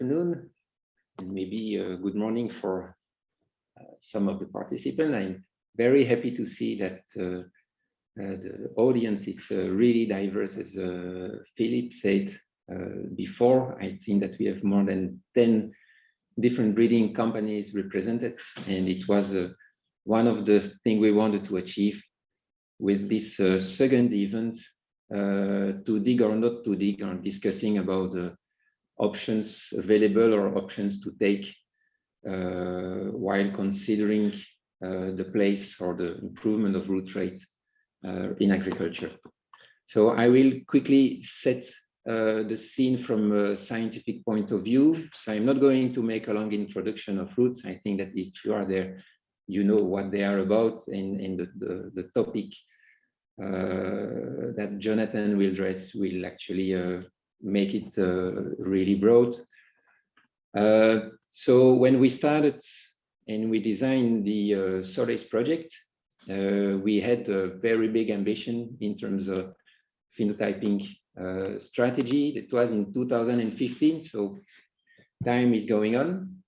afternoon, and maybe good morning for some of the participants. I'm very happy to see that the audience is really diverse, as Philip said before. I think that we have more than 10 different breeding companies represented, and it was one of the things we wanted to achieve with this second event, to dig or not to dig, or discussing about the options available or options to take while considering the place or the improvement of root rates in agriculture. So I will quickly set the scene from a scientific point of view. So I'm not going to make a long introduction of roots. I think that if you are there, you know what they are about, and the topic that Jonathan will address will actually make it really broad. So when we started and we designed the SolACE project, we had a very big ambition in terms of phenotyping strategy. That was in 2015, so time is going on.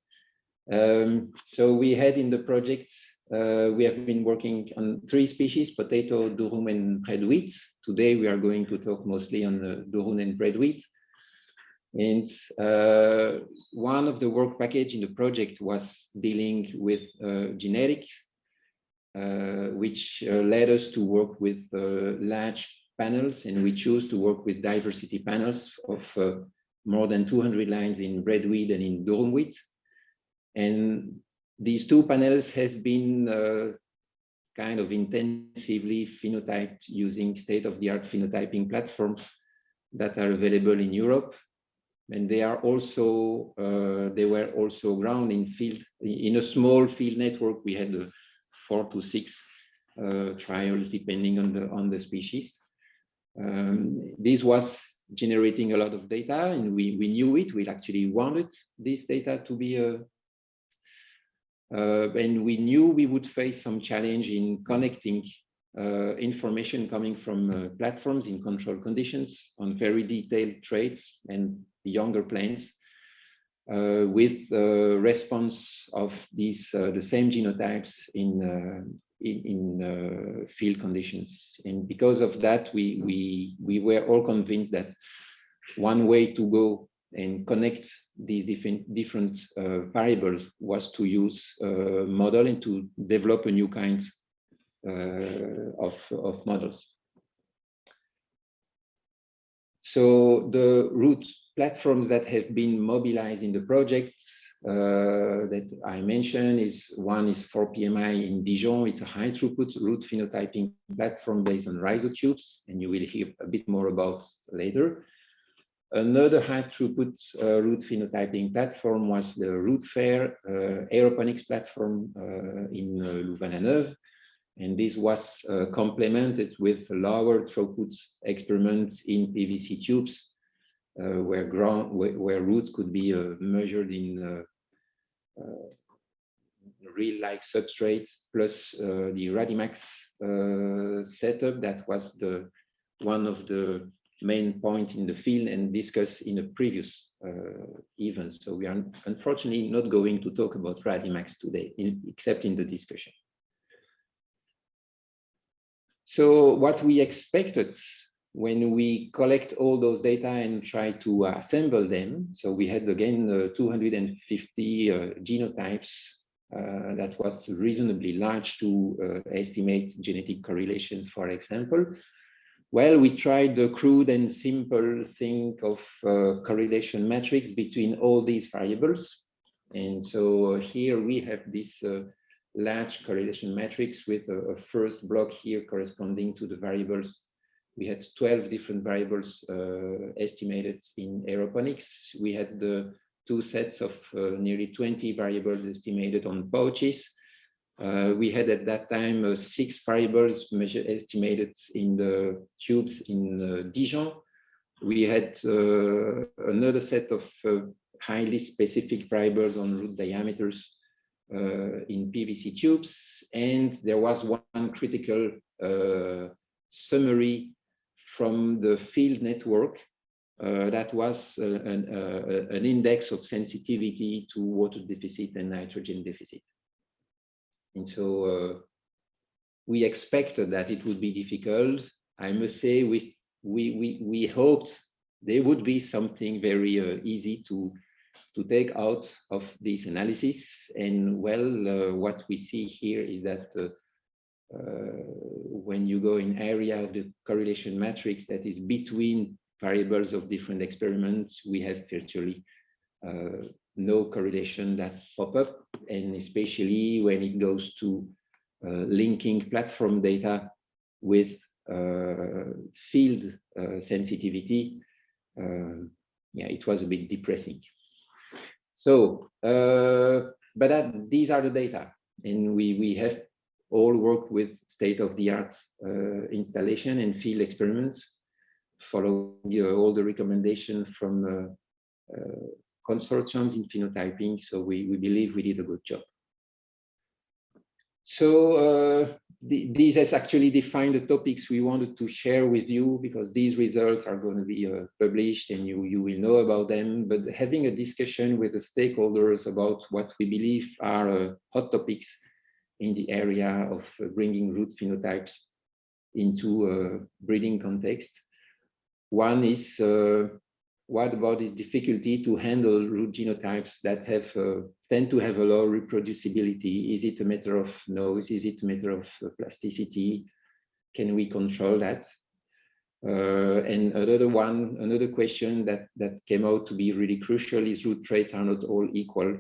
So we had in the project, we have been working on 3 species: potato, durum, and red wheat. Today we are going to talk mostly on the durum and red wheat. And one of the work package in the project was dealing with genetics, which led us to work with large panels, and we chose to work with diversity panels of more than 200 lines in red wheat and in durum wheat. And these 2 panels have been kind of intensively phenotyped using state-of-the-art phenotyping platforms that are available in Europe. And they are also they were also ground in field in a small field network. We had 4 to 6 trials depending on the species. This was generating a lot of data, and we knew it. We actually wanted this data to be and we knew we would face some challenge in connecting information coming from platforms in controlled conditions on very detailed traits and younger plants with response of these the same genotypes in field conditions. And because of that, we were all convinced that one way to go and connect these different variables was to use model and to develop a new kind of models. So the root platforms that have been mobilized in the project that I mentioned one is 4PMI in Dijon. It's a high throughput root phenotyping platform based on rhizotubes, and you will hear a bit more about later. Another high throughput root phenotyping platform was the Root Fair aeroponics platform in Louvain-la-Neuve. And this was complemented with lower throughput experiments in PVC tubes, where roots could be measured in real-like substrates, plus the Radimax setup that was one of the main points in the field and discussed in a previous event. So we are unfortunately not going to talk about Radimax today, except in the discussion. So what we expected when we collect all those data and try to assemble them, so we had again 250 genotypes. That was reasonably large to estimate genetic correlation, for example. Well, we tried the crude and simple thing of correlation matrix between all these variables. And so here we have this large correlation matrix with a first block here corresponding to the variables. We had 12 different variables estimated in aeroponics. We had the 2 sets of nearly 20 variables estimated on pouches. We had at that time 6 variables estimated in the tubes in Dijon. We had another set of highly specific variables on root diameters in PVC tubes, and there was one critical summary from the field network that was an index of sensitivity to water deficit and nitrogen deficit. And so we expected that it would be difficult. I must say we hoped there would be something very easy to take out of this analysis. And well, what we see here is that when you go in area of the correlation matrix that is between variables of different experiments, we have virtually no correlation that pop up, and especially when it goes to linking platform data with field sensitivity, yeah, it was a bit depressing. So, but these are the data, and we have all worked with state-of-the-art installation and field experiments, following all the recommendations from consortiums in phenotyping. So we believe we did a good job. So this has actually defined the topics we wanted to share with you, because these results are going to be published and you will know about them. But having a discussion with the stakeholders about what we believe are hot topics in the area of bringing root phenotypes into a breeding context. One is, what about this difficulty to handle root genotypes that have tend to have a low reproducibility? Is it a matter of noise? Is it a matter of plasticity? Can we control that? And another question that came out to be really crucial is root traits are not all equal.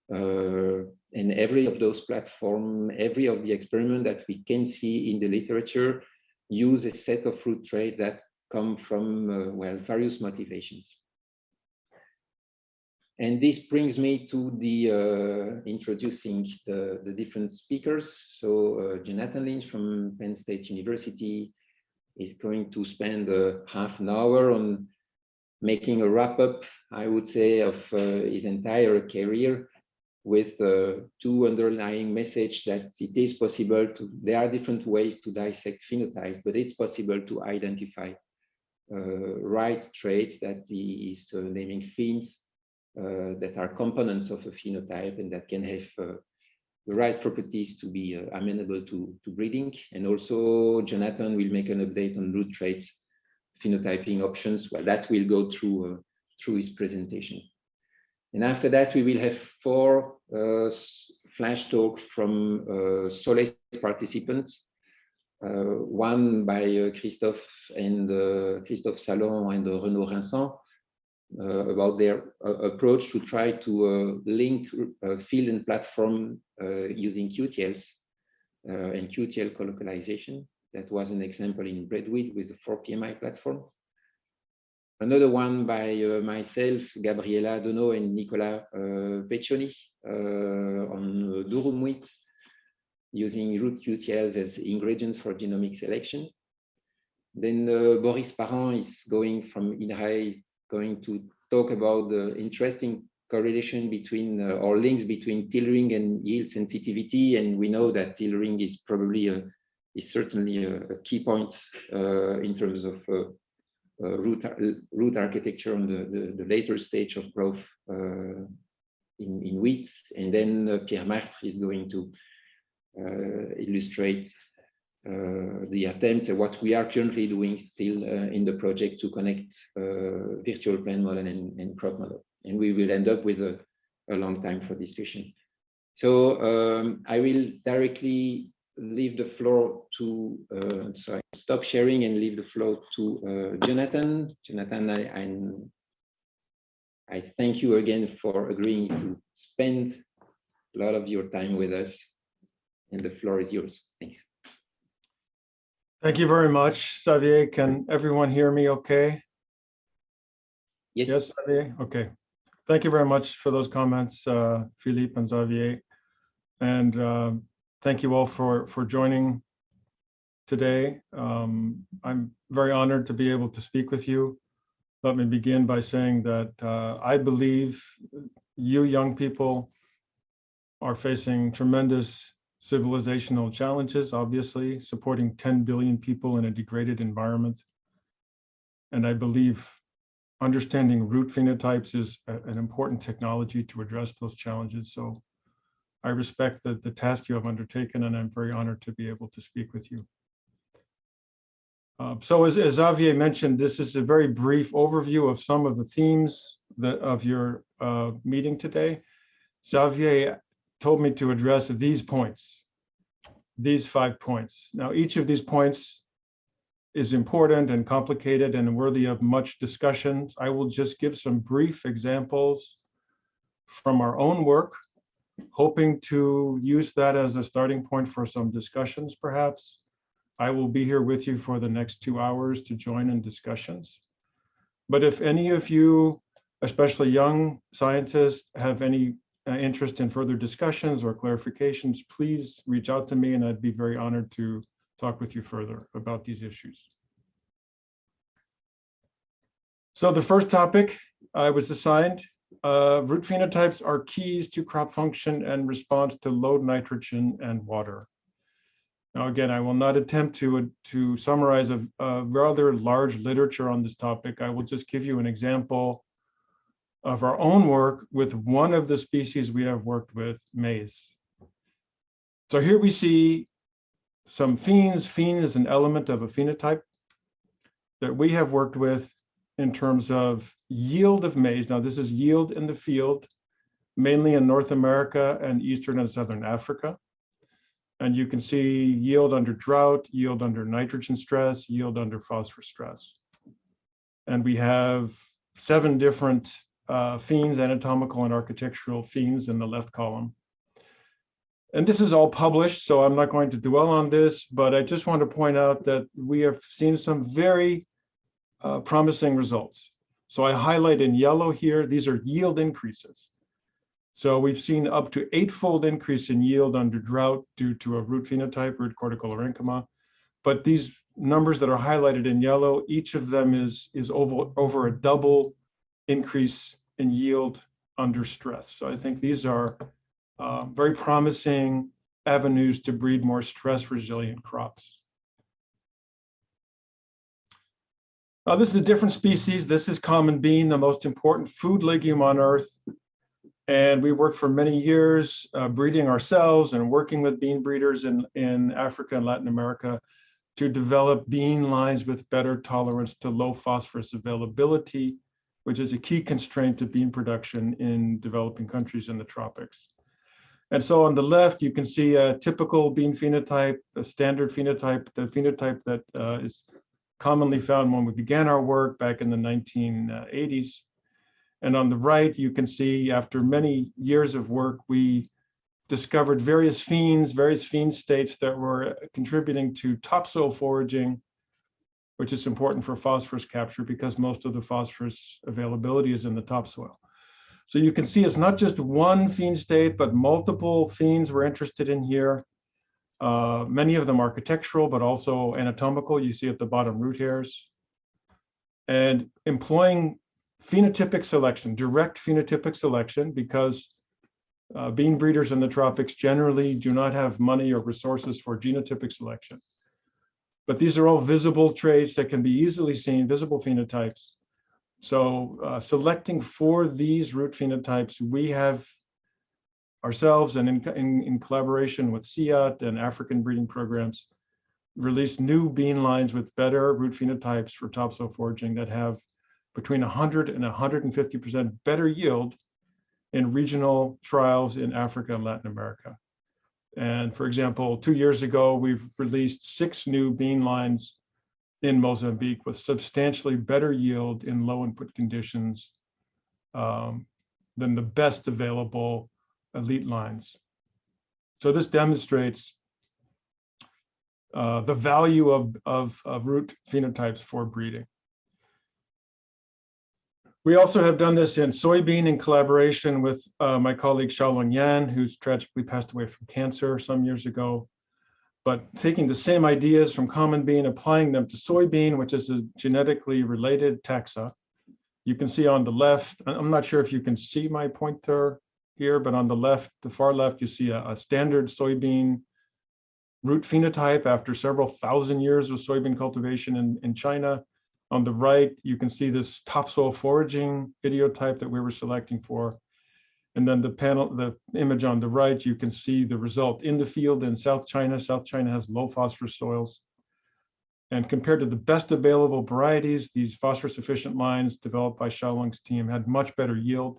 And every of those platforms, every of the experiment that we can see in the literature use a set of root traits that come from, well, various motivations. And this brings me to the introducing the different speakers. So Jonathan Lynch from Penn State University is going to spend half an hour on making a wrap-up, I would say, of his entire career, with two underlying messages: that it is possible to, there are different ways to dissect phenotypes, but it's possible to identify right traits that he is naming phens that are components of a phenotype and that can have the right properties to be amenable to breeding. And also Jonathan will make an update on root traits phenotyping options. Well, that will go through his presentation. And after that, we will have 4 flash talks from SolACE participants. One by Christophe Salon and Renaud Rinson about their approach to try to link field and platform using QTLs and QTL colocalization. That was an example in breadwheat with the 4PMI platform. Another one by myself, Gabriela Dono and Nicolas Peccioni on durum wheat, using root QTLs as ingredients for genomic selection. Then Boris Parent is going from INRAE, is going to talk about the interesting correlation between or links between tillering and yield sensitivity. And we know that tillering is probably is certainly a key point in terms of root architecture on the later stage of growth in wheat. And then Pierre Martre is going to illustrate the attempts at what we are currently doing still in the project to connect virtual plant model and crop model. And we will end up with a long time for discussion. So I will directly leave the floor to, so I stop sharing and leave the floor to Jonathan. Jonathan, I thank you again for agreeing to spend a lot of your time with us, and the floor is yours. Thanks. Thank you very much, Xavier. Can everyone hear me okay? Yes. Yes, Xavier? Okay. Thank you very much for those comments, Philippe and Xavier. And thank you all for joining today. I'm very honored to be able to speak with you. Let me begin by saying that I believe you young people are facing tremendous civilizational challenges, obviously, supporting 10 billion people in a degraded environment. And I believe understanding root phenotypes is an important technology to address those challenges. So I respect the task you have undertaken, and I'm very honored to be able to speak with you. So as Xavier mentioned, this is a very brief overview of some of the themes of your meeting today. Xavier told me to address these points, these 5 points. Now, each of these points is important and complicated and worthy of much discussion. I will just give some brief examples from our own work, hoping to use that as a starting point for some discussions, perhaps. I will be here with you for the next 2 hours to join in discussions. But if any of you, especially young scientists, have any interest in further discussions or clarifications, please reach out to me, and I'd be very honored to talk with you further about these issues. So the first topic I was assigned, root phenotypes are keys to crop function and response to low nitrogen and water. Now, again, I will not attempt to summarize a rather large literature on this topic. I will just give you an example of our own work with one of the species we have worked with, maize. So here we see some phenes. Phene is an element of a phenotype that we have worked with in terms of yield of maize. Now, this is yield in the field, mainly in North America and Eastern and Southern Africa. And you can see yield under drought, yield under nitrogen stress, yield under phosphorus stress. And we have 7 different phenes, anatomical and architectural phenes in the left column. And this is all published, so I'm not going to dwell on this, but I just want to point out that we have seen some very promising results. So I highlight in yellow here, these are yield increases. So we've seen up to 8-fold increase in yield under drought due to a root phenotype, root cortical-parenchyma. But these numbers that are highlighted in yellow, each of them is over a double increase in yield under stress. So I think these are very promising avenues to breed more stress-resilient crops. This is a different species. This is common bean, the most important food legume on Earth. And we worked for many years breeding ourselves and working with bean breeders in Africa and Latin America to develop bean lines with better tolerance to low phosphorus availability, which is a key constraint to bean production in developing countries in the tropics. And so on the left, you can see a typical bean phenotype, a standard phenotype, the phenotype that is commonly found when we began our work back in the 1980s. And on the right, you can see after many years of work, we discovered various phene states that were contributing to topsoil foraging, which is important for phosphorus capture because most of the phosphorus availability is in the topsoil. So you can see it's not just one phene state, but multiple phenes we're interested in here. Many of them architectural, but also anatomical. You see at the bottom root hairs. And employing phenotypic selection, direct phenotypic selection, because bean breeders in the tropics generally do not have money or resources for genotypic selection. But these are all visible traits that can be easily seen, visible phenotypes. So selecting for these root phenotypes, we have ourselves and in collaboration with CIAT and African breeding programs, released new bean lines with better root phenotypes for topsoil foraging that have between 100 and 150% better yield in regional trials in Africa and Latin America. And for example, 2 years ago, we've released 6 new bean lines in Mozambique with substantially better yield in low input conditions than the best available elite lines. So this demonstrates the value of root phenotypes for breeding. We also have done this in soybean in collaboration with my colleague Xiaolong Yan, who's tragically passed away from cancer some years ago. But taking the same ideas from common bean, applying them to soybean, which is a genetically related taxa. You can see on the left, I'm not sure if you can see my pointer here, but on the left, the far left, you see a standard soybean root phenotype after several thousand years of soybean cultivation in China. On the right, you can see this topsoil foraging idiotype that we were selecting for. And then the image on the right, you can see the result in the field in South China. South China has low phosphorus soils. And compared to the best available varieties, these phosphorus efficient lines developed by Xiaolong's team had much better yield.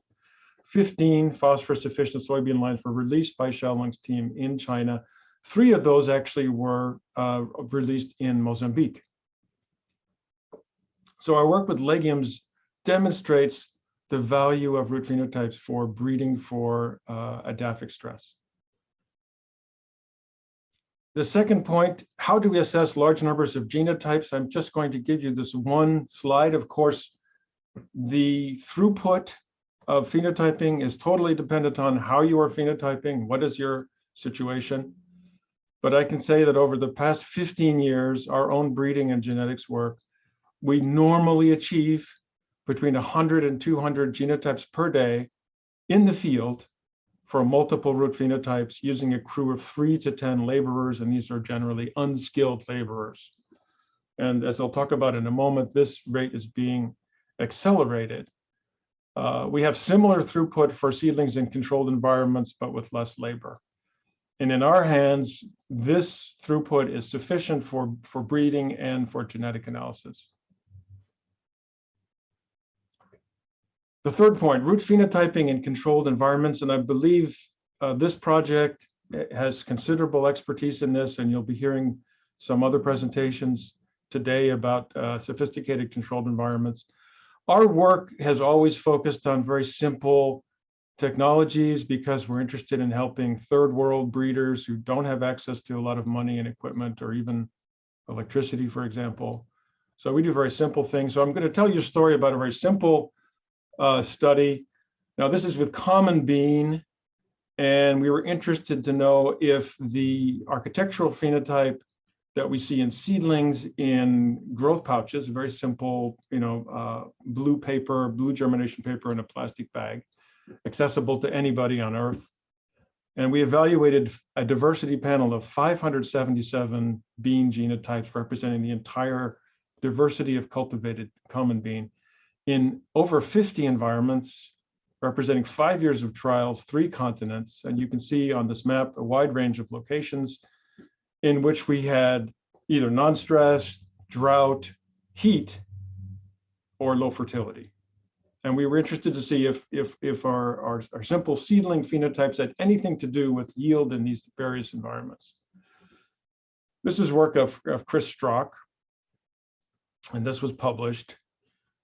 15 phosphorus efficient soybean lines were released by Xiaolong's team in China. 3 of those actually were released in Mozambique. So our work with legumes demonstrates the value of root phenotypes for breeding for adaphic stress. The second point, how do we assess large numbers of genotypes? I'm just going to give you this one slide. Of course, the throughput of phenotyping is totally dependent on how you are phenotyping, what is your situation. But I can say that over the past 15 years, our own breeding and genetics work, we normally achieve between 100 and 200 genotypes per day in the field for multiple root phenotypes using a crew of 3 to 10 laborers, and these are generally unskilled laborers. And as I'll talk about in a moment, this rate is being accelerated. We have similar throughput for seedlings in controlled environments, but with less labor. And in our hands, this throughput is sufficient for breeding and for genetic analysis. The third point, root phenotyping in controlled environments, and I believe this project has considerable expertise in this, and you'll be hearing some other presentations today about sophisticated controlled environments. Our work has always focused on very simple technologies because we're interested in helping third world breeders who don't have access to a lot of money and equipment or even electricity, for example. So we do very simple things. So I'm going to tell you a story about a very simple study. Now, this is with common bean, and we were interested to know if the architectural phenotype that we see in seedlings in growth pouches, very simple, blue paper, blue germination paper in a plastic bag, accessible to anybody on Earth. And we evaluated a diversity panel of 577 bean genotypes representing the entire diversity of cultivated common bean in over 50 environments, representing 5 years of trials, 3 continents. And you can see on this map a wide range of locations in which we had either non-stress, drought, heat, or low fertility. And we were interested to see if our simple seedling phenotypes had anything to do with yield in these various environments. This is work of Chris Strock, and this was published.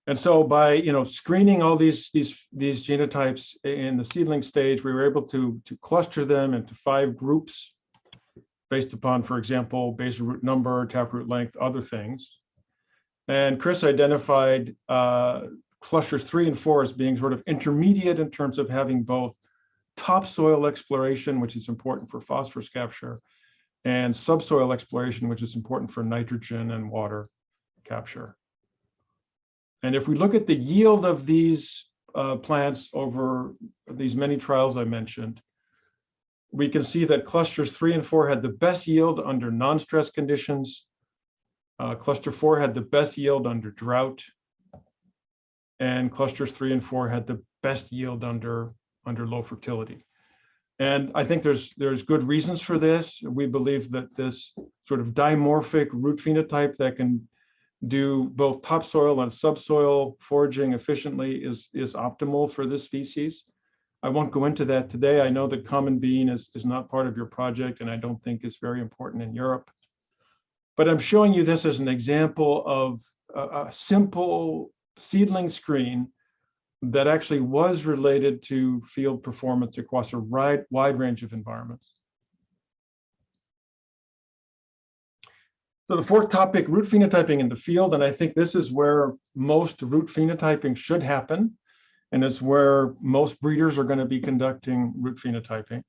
And so by screening all these genotypes in the seedling stage, we were able to cluster them into 5 groups based upon, for example, basal root number, taproot length, other things. And Chris identified clusters 3 and 4 as being sort of intermediate in terms of having both topsoil exploration, which is important for phosphorus capture, and subsoil exploration, which is important for nitrogen and water capture. And if we look at the yield of these plants over these many trials I mentioned, we can see that clusters 3 and 4 had the best yield under non-stress conditions. Cluster 4 had the best yield under drought, and clusters 3 and 4 had the best yield under low fertility. And I think there's good reasons for this. We believe that this sort of dimorphic root phenotype that can do both topsoil and subsoil foraging efficiently is optimal for this species. I won't go into that today. I know that common bean is not part of your project, and I don't think is very important in Europe. But I'm showing you this as an example of a simple seedling screen that actually was related to field performance across a wide range of environments. So the fourth topic, root phenotyping in the field, and I think this is where most root phenotyping should happen, and it's where most breeders are going to be conducting root phenotyping.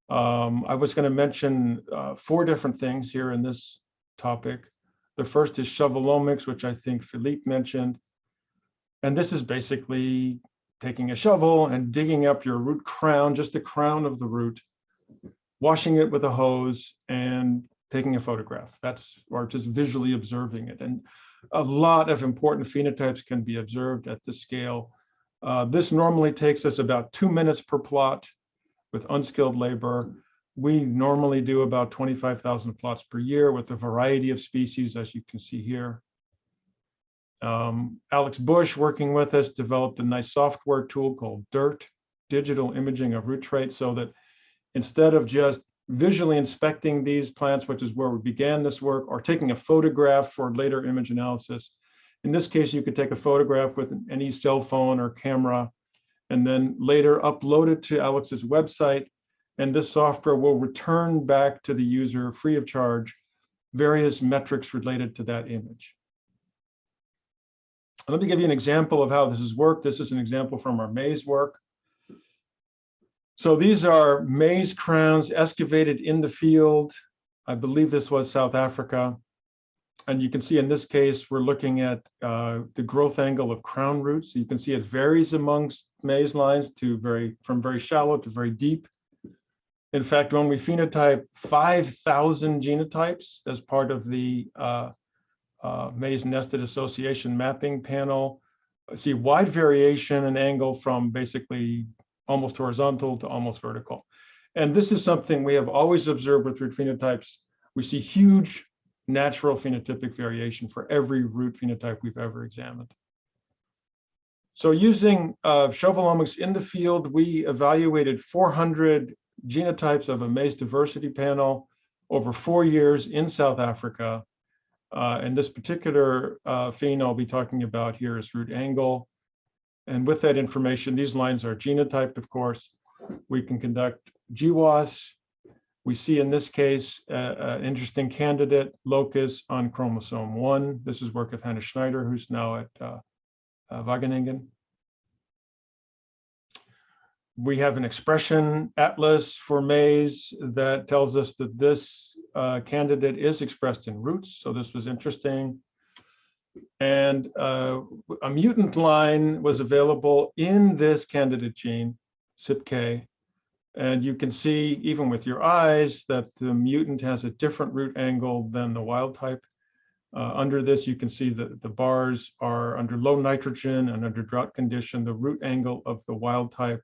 I was going to mention 4 different things here in this topic. The first is shovelomics, which I think Philippe mentioned. And this is basically taking a shovel and digging up your root crown, just the crown of the root, washing it with a hose and taking a photograph. Or just visually observing it. And a lot of important phenotypes can be observed at this scale. This normally takes us about 2 minutes per plot with unskilled labor. We normally do about 25,000 plots per year with a variety of species, as you can see here. Alex Bush, working with us, developed a nice software tool called DIRT, Digital Imaging of Root Traits, so that instead of just visually inspecting these plants, which is where we began this work, or taking a photograph for later image analysis, in this case, you could take a photograph with any cell phone or camera, and then later upload it to Alex's website, and this software will return back to the user free of charge various metrics related to that image. Let me give you an example of how this has worked. This is an example from our maize work. So these are maize crowns excavated in the field. I believe this was South Africa. And you can see in this case, we're looking at the growth angle of crown roots. So you can see it varies amongst maize lines from very shallow to very deep. In fact, when we phenotype 5,000 genotypes as part of the Maize Nested Association mapping panel, see wide variation in angle from basically almost horizontal to almost vertical. And this is something we have always observed with root phenotypes. We see huge natural phenotypic variation for every root phenotype we've ever examined. So using Shovelomics in the field, we evaluated 400 genotypes of a maize diversity panel over 4 years in South Africa. And this particular phene I'll be talking about here is root angle. And with that information, these lines are genotyped, of course. We can conduct GWAS. We see in this case an interesting candidate locus on chromosome 1. This is work of Hannah Schneider, who's now at Wageningen. We have an expression atlas for maize that tells us that this candidate is expressed in roots. So this was interesting. And a mutant line was available in this candidate gene, CYPK. And you can see, even with your eyes, that the mutant has a different root angle than the wild type. Under this, you can see that the bars are under low nitrogen and under drought condition. The root angle of the wild type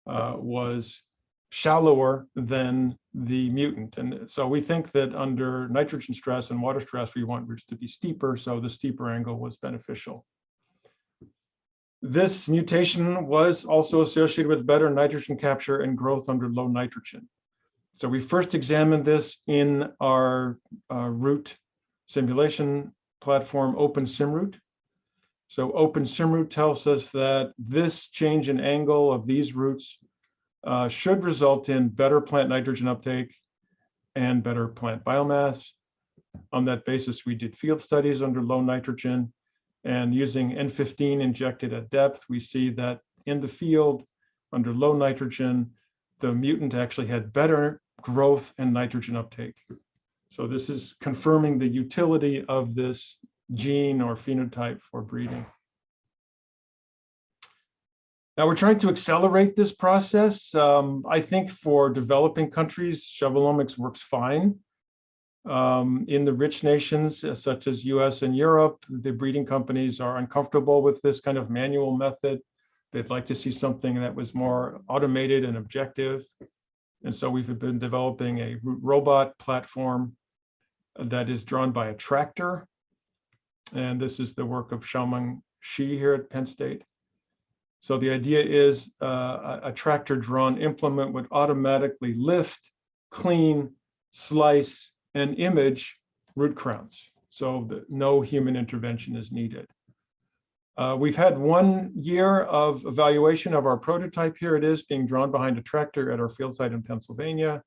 was shallower than the mutant. And so we think that under nitrogen stress and water stress, we want roots to be steeper, so the steeper angle was beneficial. This mutation was also associated with better nitrogen capture and growth under low nitrogen. So we first examined this in our root simulation platform, OpenSimRoot. So OpenSimRoot tells us that this change in angle of these roots should result in better plant nitrogen uptake and better plant biomass. On that basis, we did field studies under low nitrogen, and using N15 injected at depth, we see that in the field under low nitrogen, the mutant actually had better growth and nitrogen uptake. So this is confirming the utility of this gene or phenotype for breeding. Now we're trying to accelerate this process. I think for developing countries, Shovelomics works fine. In the rich nations, such as US and Europe, the breeding companies are uncomfortable with this kind of manual method. They'd like to see something that was more automated and objective. And so we've been developing a robot platform that is drawn by a tractor. And this is the work of Xiaomeng Shi here at Penn State. So the idea is a tractor-drawn implement would automatically lift, clean, slice, and image root crowns, so that no human intervention is needed. We've had 1 year of evaluation of our prototype. Here it is being drawn behind a tractor at our field site in Pennsylvania.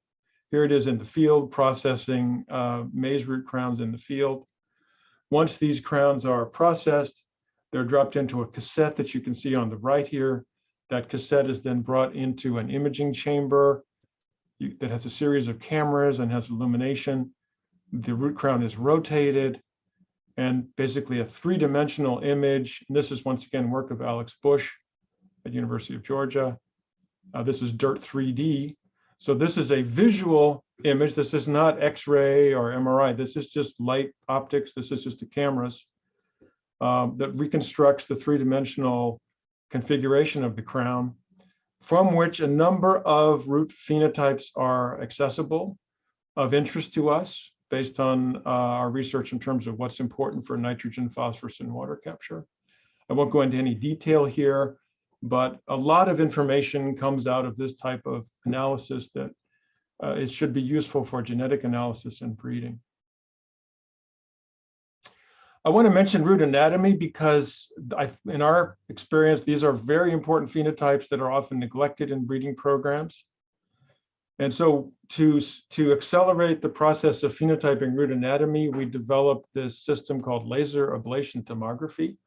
Here it is in the field processing maize root crowns in the field. Once these crowns are processed, they're dropped into a cassette that you can see on the right here. That cassette is then brought into an imaging chamber that has a series of cameras and has illumination. The root crown is rotated, and basically a 3-dimensional image. And this is once again work of Alex Bush at University of Georgia. This is DIRT 3D. So this is a visual image. This is not X-ray or MRI. This is just light optics. This is just the cameras. that reconstructs the three-dimensional configuration of the crown, from which a number of root phenotypes are accessible, of interest to us, based on our research in terms of what's important for nitrogen, phosphorus, and water capture. I won't go into any detail here, but a lot of information comes out of this type of analysis that it should be useful for genetic analysis and breeding. I want to mention root anatomy because in our experience, these are very important phenotypes that are often neglected in breeding programs. And so to accelerate the process of phenotyping root anatomy, we developed this system called laser ablation tomography,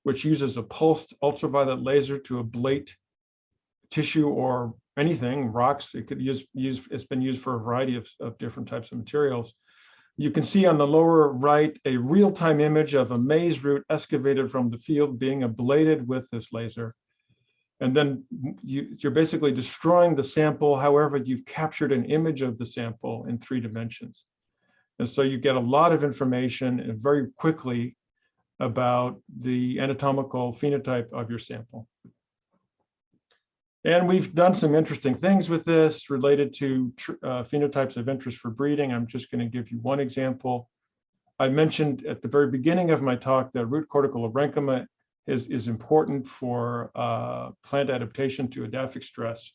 which uses a pulsed ultraviolet laser to ablate tissue or anything, rocks. It could it's been used for a variety of different types of materials. You can see on the lower right a real-time image of a maize root excavated from the field being ablated with this laser. And then you're basically destroying the sample. However, you've captured an image of the sample in 3 dimensions. And so you get a lot of information very quickly about the anatomical phenotype of your sample. And we've done some interesting things with this related to phenotypes of interest for breeding. I'm just going to give you one example. I mentioned at the very beginning of my talk that root cortical parenchyma is important for plant adaptation to edaphic stress.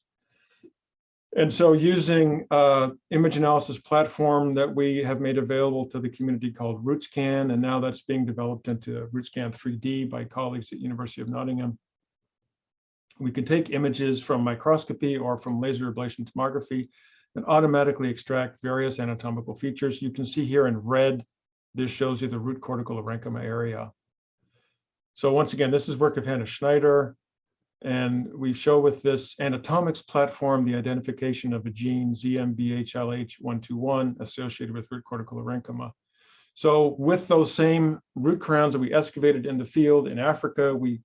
And so using image analysis platform that we have made available to the community called RootScan, and now that's being developed into RootScan 3D by colleagues at University of Nottingham. We can take images from microscopy or from laser ablation tomography and automatically extract various anatomical features. You can see here in red, this shows you the root cortical parenchyma area. So once again, this is work of Hannah Schneider, and we show with this anatomics platform the identification of a gene ZMBHLH121 associated with root cortical parenchyma. So with those same root crowns that we excavated in the field in Africa, we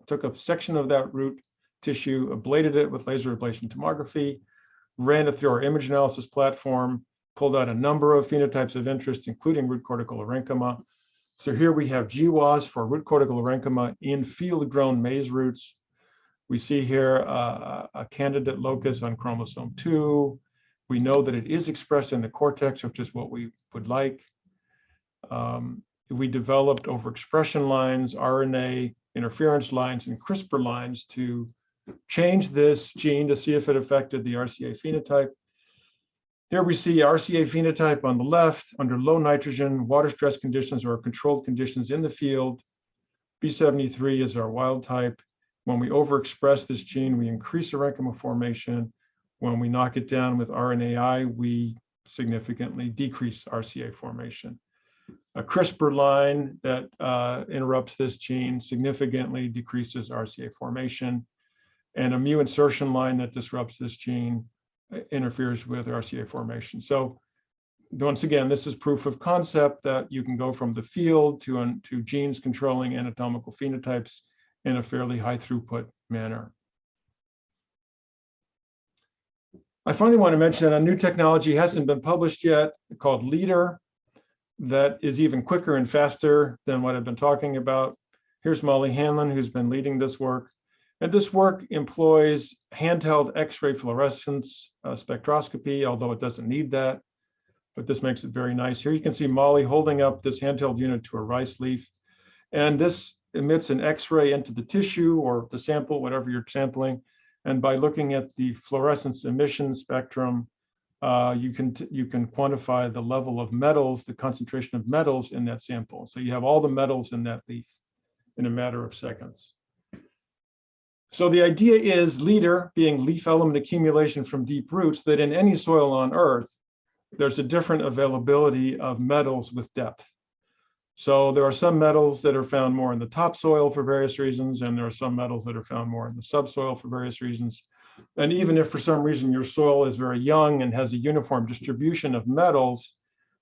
took a section of that root tissue, ablated it with laser ablation tomography, ran it through our image analysis platform, pulled out a number of phenotypes of interest, including root cortical parenchyma. So here we have GWAS for root cortical parenchyma in field-grown maize roots. We see here a candidate locus on chromosome 2. We know that it is expressed in the cortex, which is what we would like. We developed overexpression lines, RNA interference lines, and CRISPR lines to change this gene to see if it affected the RCA phenotype. Here we see RCA phenotype on the left under low nitrogen, water stress conditions or controlled conditions in the field. B73 is our wild type. When we overexpress this gene, we increase parenchyma formation. When we knock it down with RNAi, we significantly decrease RCA formation. A CRISPR line that interrupts this gene significantly decreases RCA formation, and a mu insertion line that disrupts this gene interferes with RCA formation. So once again, this is proof of concept that you can go from the field to genes controlling anatomical phenotypes in a fairly high throughput manner. I finally want to mention that a new technology hasn't been published yet called LEADER that is even quicker and faster than what I've been talking about. Here's Molly Hanlon, who's been leading this work. And this work employs handheld X-ray fluorescence spectroscopy, although it doesn't need that, but this makes it very nice. Here you can see Molly holding up this handheld unit to a rice leaf, and this emits an X-ray into the tissue or the sample, whatever you're sampling. And by looking at the fluorescence emission spectrum, you can quantify the level of metals, the concentration of metals in that sample. So you have all the metals in that leaf in a matter of seconds. So the idea is LEADER, being leaf element accumulation from deep roots, that in any soil on Earth, there's a different availability of metals with depth. So there are some metals that are found more in the topsoil for various reasons, and there are some metals that are found more in the subsoil for various reasons. And even if for some reason your soil is very young and has a uniform distribution of metals,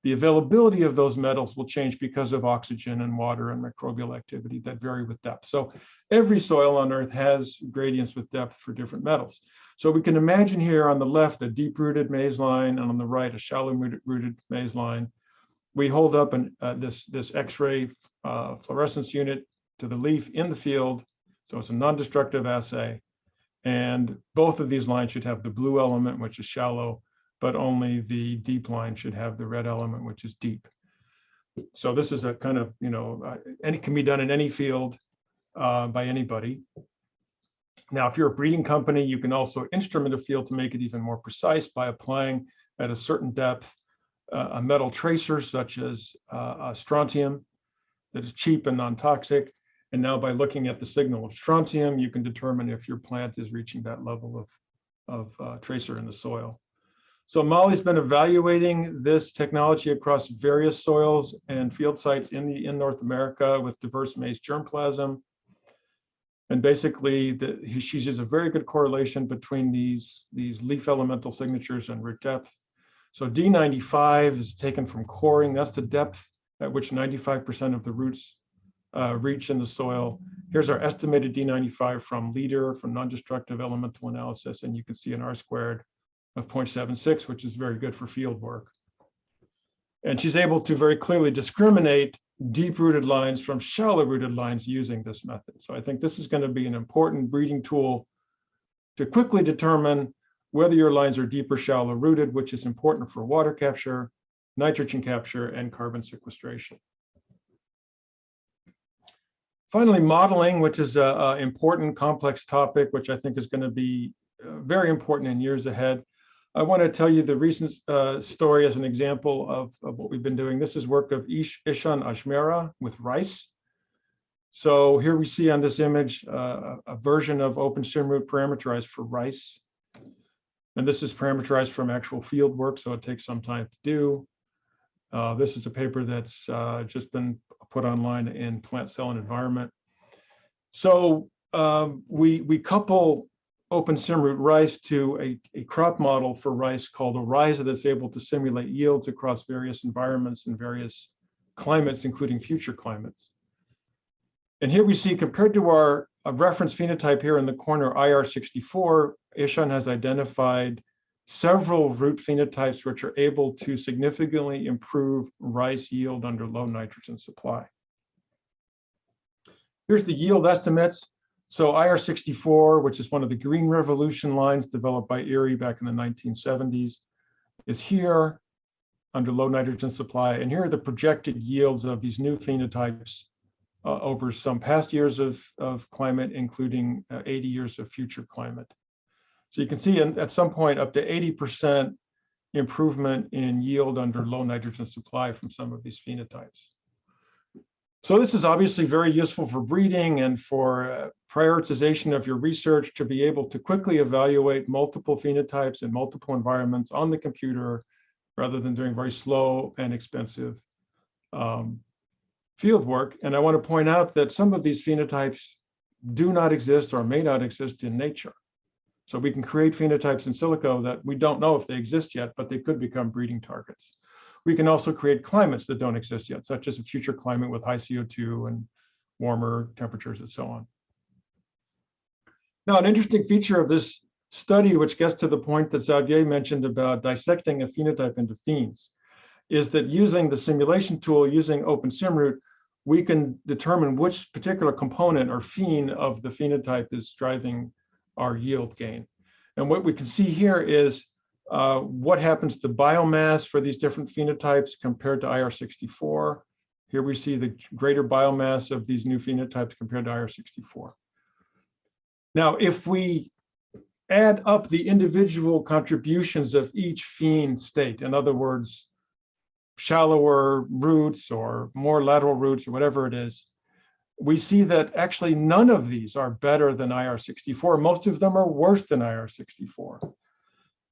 the availability of those metals will change because of oxygen and water and microbial activity that vary with depth. So every soil on Earth has gradients with depth for different metals. So we can imagine here on the left a deep-rooted maize line, and on the right a shallow-rooted maize line. we hold up this X-ray fluorescence unit to the leaf in the field. So it's a non-destructive assay. And both of these lines should have the blue element, which is shallow, but only the deep line should have the red element, which is deep. So this is a kind of, and it can be done in any field by anybody. Now, if you're a breeding company, you can also instrument a field to make it even more precise by applying at a certain depth a metal tracer such as strontium that is cheap and non-toxic. And now by looking at the signal of strontium, you can determine if your plant is reaching that level of tracer in the soil. So Molly's been evaluating this technology across various soils and field sites in North America with diverse maize germplasm. And basically, she sees a very good correlation between these leaf elemental signatures and root depth. So D95 is taken from coring. That's the depth at which 95% of the roots reach in the soil. Here's our estimated D95 from LEADER, from non-destructive elemental analysis, and you can see an R-squared of 0.76, which is very good for field work. And she's able to very clearly discriminate deep-rooted lines from shallow-rooted lines using this method. So I think this is going to be an important breeding tool to quickly determine whether your lines are deep or shallow-rooted, which is important for water capture, nitrogen capture, and carbon sequestration. Finally, modeling, which is an important, complex topic, which I think is going to be very important in years ahead. I want to tell you the recent story as an example of what we've been doing. This is work of Ishan Ajmera with rice. So here we see on this image a version of OpenSim root parameterized for rice. And this is parameterized from actual field work, so it takes some time to do. This is a paper that's just been put online in Plant Cell and Environment. So we couple OpenSim root rice to a crop model for rice called ORISA that's able to simulate yields across various environments and various climates, including future climates. And here we see, compared to our reference phenotype here in the corner, IR64, Ishan has identified several root phenotypes which are able to significantly improve rice yield under low nitrogen supply. Here's the yield estimates. So IR64, which is one of the green revolution lines developed by INRAE back in the 1970s, is here under low nitrogen supply. And here are the projected yields of these new phenotypes over some past years of climate, including 80 years of future climate. So you can see at some point up to 80% improvement in yield under low nitrogen supply from some of these phenotypes. So this is obviously very useful for breeding and for prioritization of your research, to be able to quickly evaluate multiple phenotypes in multiple environments on the computer, rather than doing very slow and expensive field work. And I want to point out that some of these phenotypes do not exist or may not exist in nature. So we can create phenotypes in silico that we don't know if they exist yet, but they could become breeding targets. We can also create climates that don't exist yet, such as a future climate with high CO2 and warmer temperatures and so on. Now, an interesting feature of this study, which gets to the point that Xavier mentioned about dissecting a phenotype into phenes, is that using the simulation tool, using OpenSim root, we can determine which particular component or phene of the phenotype is driving our yield gain. And what we can see here is what happens to biomass for these different phenotypes compared to IR64. Here we see the greater biomass of these new phenotypes compared to IR64. Now, if we add up the individual contributions of each phene state, in other words, shallower roots or more lateral roots or whatever it is, we see that actually none of these are better than IR64. Most of them are worse than IR64.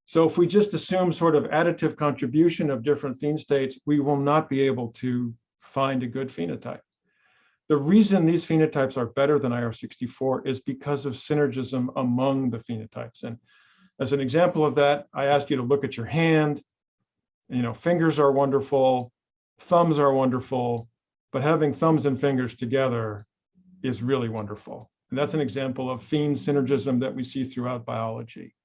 So if we just assume sort of additive contribution of different phene states, we will not be able to find a good phenotype. The reason these phenotypes are better than IR64 is because of synergism among the phenotypes. And as an example of that, I asked you to look at your hand. You know, fingers are wonderful, thumbs are wonderful, but having thumbs and fingers together is really wonderful. And that's an example of phene synergism that we see throughout biology.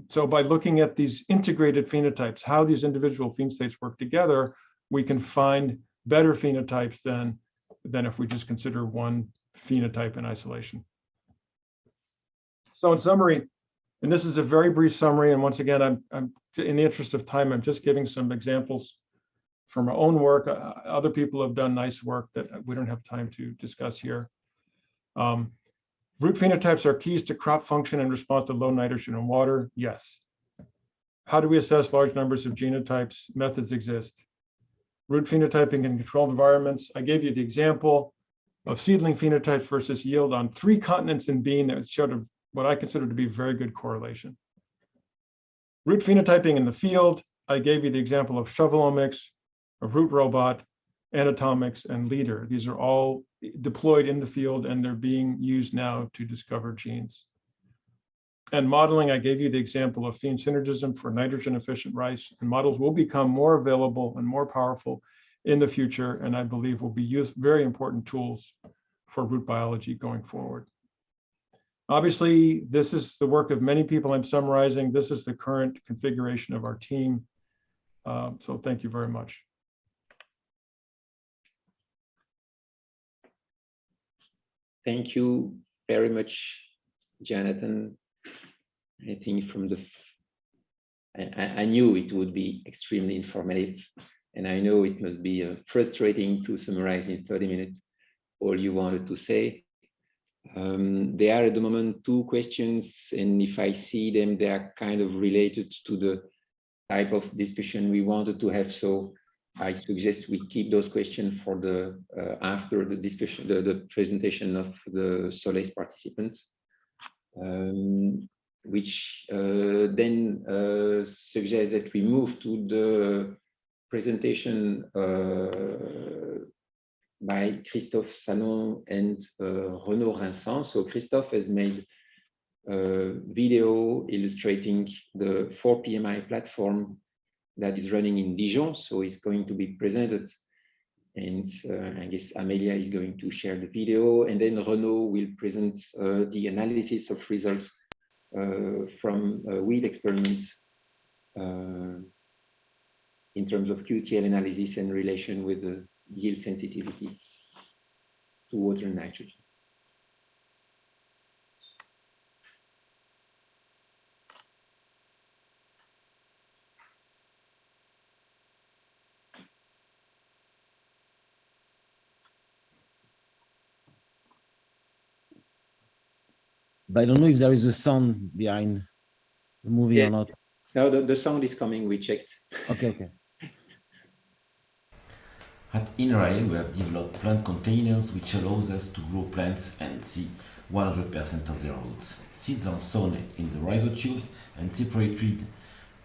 So by looking at these integrated phenotypes, how these individual phene states work together, we can find better phenotypes than if we just consider one phenotype in isolation. So in summary, and this is a very brief summary, and once again, I'm in the interest of time, I'm just giving some examples from our own work. Other people have done nice work that we don't have time to discuss here. Root phenotypes are keys to crop function in response to low nitrogen and water. Yes. How do we assess large numbers of genotypes? Methods exist. Root phenotyping in controlled environments. I gave you the example of seedling phenotypes versus yield on 3 continents in bean that showed what I consider to be very good correlation. Root phenotyping in the field. I gave you the example of shovelomics, of root robot, anatomics, and leader. These are all deployed in the field and they're being used now to discover genes. And modeling, I gave you the example of phen synergism for nitrogen efficient rice, and models will become more available and more powerful in the future, and I believe will be very important tools for root biology going forward. Obviously, this is the work of many people I'm summarizing. This is the current configuration of our team. So thank you very much. Thank you very much, Jonathan. I think from I knew it would be extremely informative, and I know it must be frustrating to summarize in 30 minutes all you wanted to say. There are at the moment 2 questions, and if I see them, they are kind of related to the type of discussion we wanted to have. So I suggest we keep those questions for the after the discussion, the presentation of the SolACE participants, which then suggests that we move to the presentation by Christophe Sanon and Renaud Rinsan. So Christophe has made a video illustrating the 4PMI platform that is running in Dijon. So it's going to be presented, and I guess Amelia is going to share the video, and then Renaud will present the analysis of results from a wheat experiment in terms of QTL analysis and relation with the yield sensitivity to water and nitrogen. But I don't know if there is a sound behind the movie or not. No, the sound is coming, we checked. Okay. At INRAE, we have developed plant containers which allows us to grow plants and see 100% of their roots. Seeds are sown in the rhizotubes and separated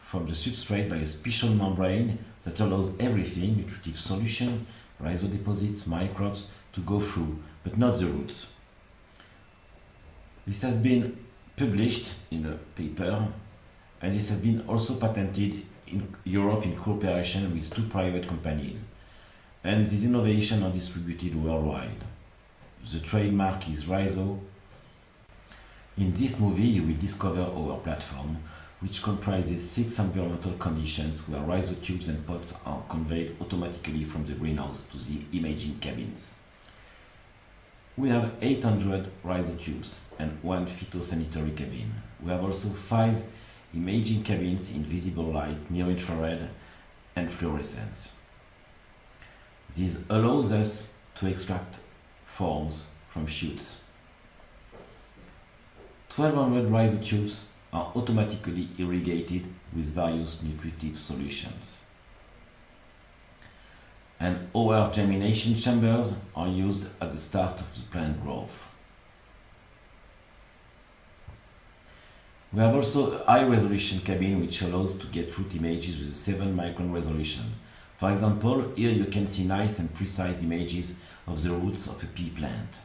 from the substrate by a special membrane that allows everything, nutritive solution, rhizodeposits, microbes, to go through, but not the roots. This has been published in a paper, and this has been also patented in Europe in cooperation with 2 private companies. And these innovations are distributed worldwide. The trademark is Rhizo. In this movie, you will discover our platform, which comprises 6 environmental conditions where rhizotubes and pots are conveyed automatically from the greenhouse to the imaging cabins. We have 800 rhizotubes and 1 phytosanitary cabin. We have also 5 imaging cabins in visible light, near-infrared, and fluorescence. This allows us to extract forms from shoots. 1,200 rhizotubes are automatically irrigated with various nutritive solutions. And our germination chambers are used at the start of the plant growth. We have also a high-resolution cabin which allows to get root images with a 7-micron resolution. For example, here you can see nice and precise images of the roots of a pea plant.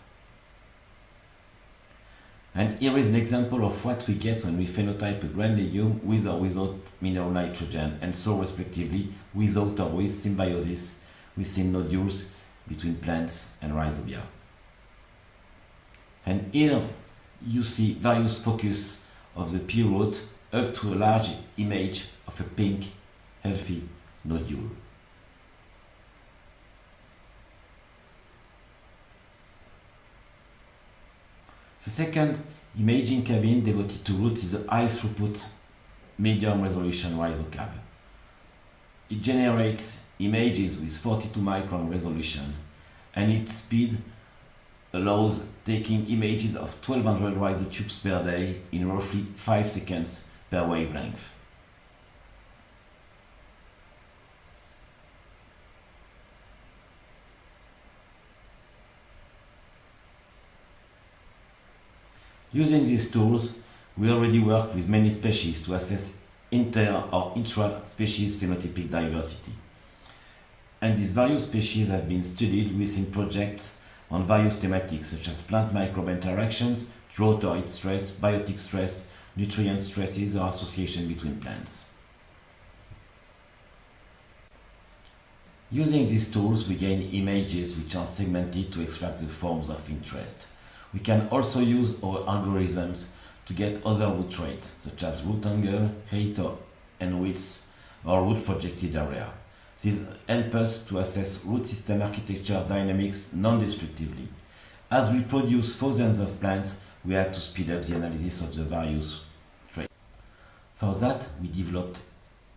And here is an example of what we get when we phenotype a grain legume with or without mineral nitrogen, and so respectively without or with symbiosis within nodules between plants and rhizobia. And here you see various focus of the pea root up to a large image of a pink, healthy nodule. The second imaging cabin devoted to roots is a high throughput medium resolution rhizocab. It generates images with 42 micron resolution, and its speed allows taking images of 1200 rhizotubes per day in roughly 5 seconds per wavelength. Using these tools, we already work with many species to assess inter- or intra-species phenotypic diversity. And these various species have been studied within projects on various thematics such as plant microbe interactions, drought or heat stress, biotic stress, nutrient stresses or association between plants. Using these tools, we gain images which are segmented to extract the forms of interest. We can also use our algorithms to get other root traits, such as root angle, height and width, or root projected area. These help us to assess root system architecture dynamics non-destructively. As we produce thousands of plants, we had to speed up the analysis of the various traits. For that, we developed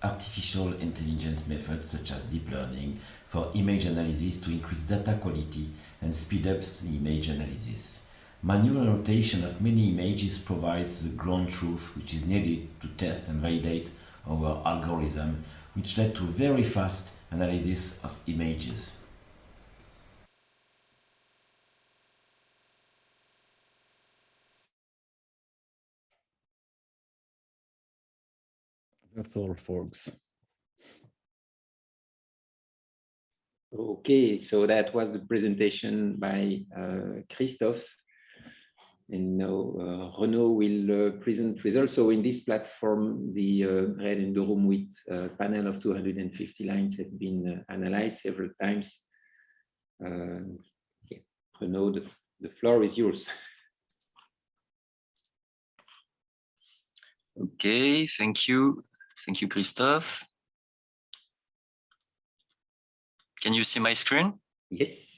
artificial intelligence methods such as deep learning for image analysis to increase data quality and speed up the image analysis. Manual annotation of many images provides the ground truth which is needed to test and validate our algorithm, which led to very fast analysis of images. That's all, folks. Okay, so that was the presentation by Christophe. And now Renaud will present results. So in this platform, the red and the room width panel of 250 lines have been analyzed several times. Yeah. Renaud, the floor is yours. Okay, thank you. Thank you, Christophe. Can you see my screen? Yes.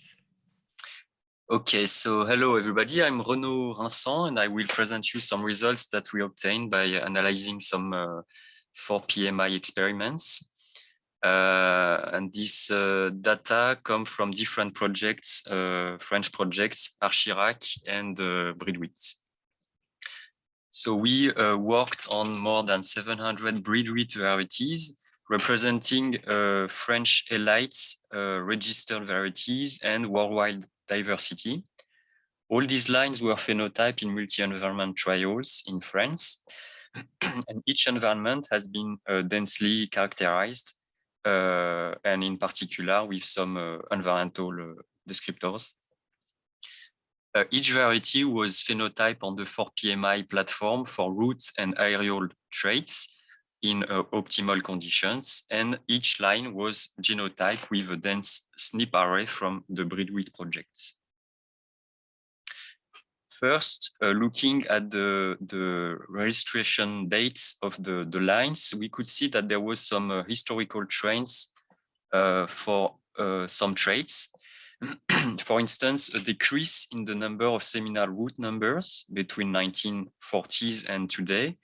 Okay, so hello everybody, I'm Renaud Rinçant and I will present you some results that we obtained by analyzing some 4PMI experiments. And this data come from different projects, French projects, Archirac and breed-wheat. So we worked on more than 700 breed-wheat varieties, representing French elites, registered varieties, and worldwide diversity. All these lines were phenotyped in multi-environment trials in France, and each environment has been densely characterized, and in particular with some environmental descriptors. Each variety was phenotyped on the 4PMI platform for roots and aerial traits in optimal conditions, and each line was genotyped with a dense SNP array from the breed-wheat projects. First, looking at the registration dates of the lines, we could see that there was some historical trends for some traits. For instance, a decrease in the number of seminal root numbers between 1940s and today,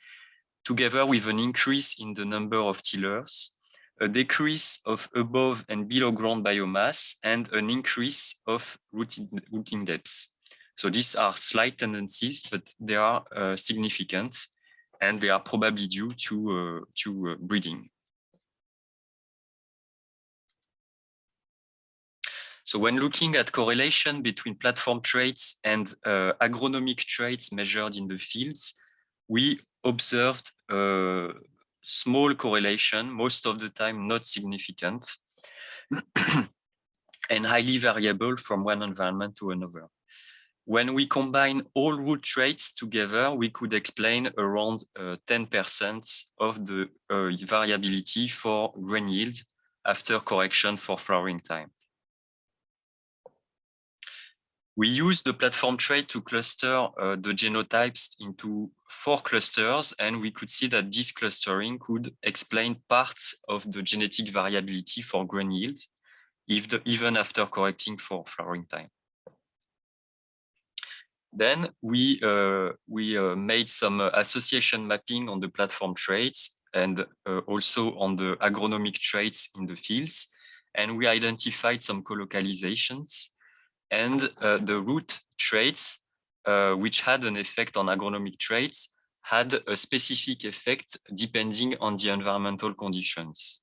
together with an increase in the number of tillers, a decrease of above and below ground biomass, and an increase of rooting depths. So these are slight tendencies, but they are significant, and they are probably due to breeding. So when looking at correlation between platform traits and agronomic traits measured in the fields, we observed a small correlation, most of the time not significant, and highly variable from one environment to another. When we combine all root traits together, we could explain around 10% of the variability for grain yield after correction for flowering time. We use the platform trait to cluster the genotypes into 4 clusters, and we could see that this clustering could explain parts of the genetic variability for grain yield, even after correcting for flowering time. Then we made some association mapping on the platform traits and also on the agronomic traits in the fields. And we identified some colocalizations, and the root traits, which had an effect on agronomic traits, had a specific effect depending on the environmental conditions.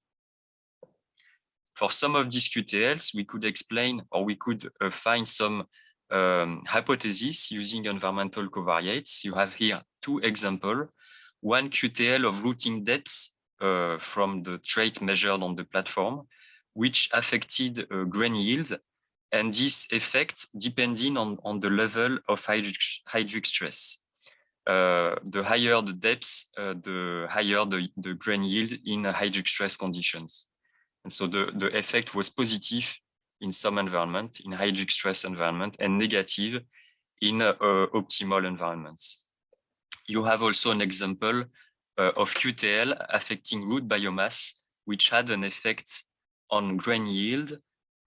For some of these QTLs, we could explain, or we could find some hypotheses using environmental covariates. You have here two examples. One QTL of rooting depths from the trait measured on the platform, which affected grain yield, and this effect depending on the level of hydric stress. The higher the depths, the higher the grain yield in hydric stress conditions. And so the effect was positive in some environment, in hydric stress environment, and negative in optimal environments. You have also an example of QTL affecting root biomass, which had an effect on grain yield,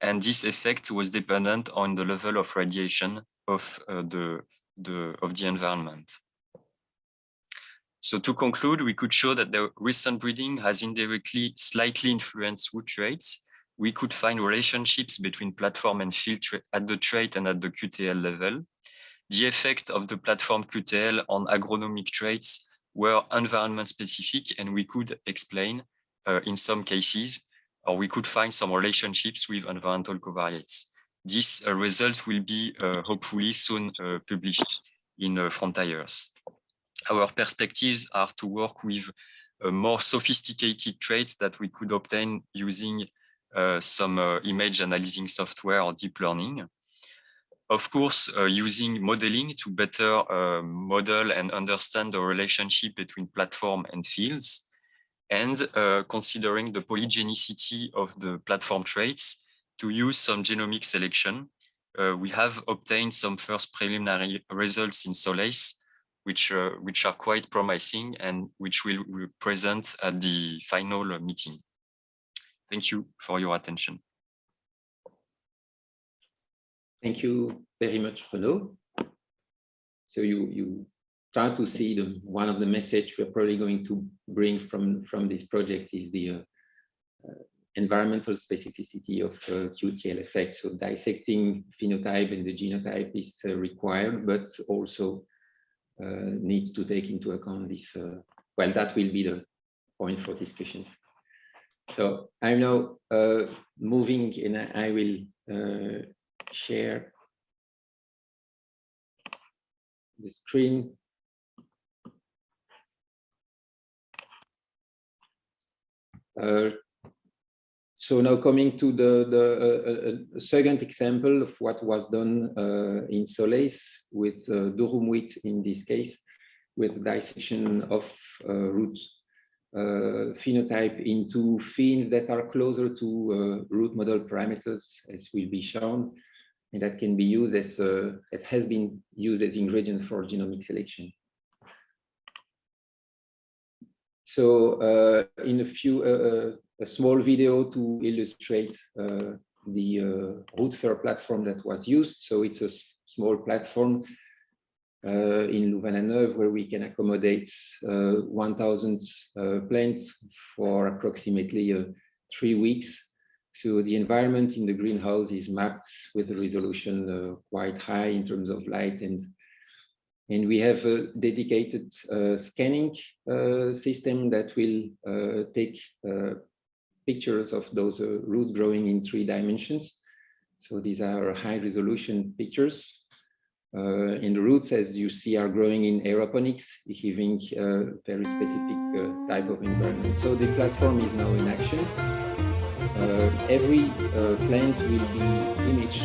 and this effect was dependent on the level of radiation of the environment. So to conclude, we could show that the recent breeding has indirectly slightly influenced root traits. We could find relationships between platform and field at the trait and at the QTL level. The effect of the platform QTL on agronomic traits were environment specific, and we could explain in some cases, or we could find some relationships with environmental covariates. This result will be hopefully soon published in Frontiers. Our perspectives are to work with more sophisticated traits that we could obtain using some image analyzing software or deep learning. Of course, using modeling to better model and understand the relationship between platform and fields, and considering the polygenicity of the platform traits to use some genomic selection. We have obtained some first preliminary results in SolACE, which are quite promising and which we'll present at the final meeting. Thank you for your attention. Thank you very much, Renaud. So you start to see one of the messages we're probably going to bring from this project is the environmental specificity of QTL effect. So dissecting phenotype and the genotype is required, but also needs to take into account this. Well, that will be the point for discussions. So I'm now moving, and I will share the screen. So now coming to the second example of what was done in SolACE with durum wheat in this case, with dissection of root phenotype into phenes that are closer to root model parameters, as will be shown, and that can be used as it has been used as ingredient for genomic selection. So in a small video to illustrate the root fur platform that was used. So it's a small platform in Louvain where we can accommodate 1,000 plants for approximately 3 weeks. So the environment in the greenhouse is mapped with a resolution quite high in terms of light, and we have a dedicated scanning system that will take pictures of those root growing in 3 dimensions. So these are high resolution pictures. And the roots, as you see, are growing in aeroponics, giving a very specific type of environment. So the platform is now in action. Every plant will be imaged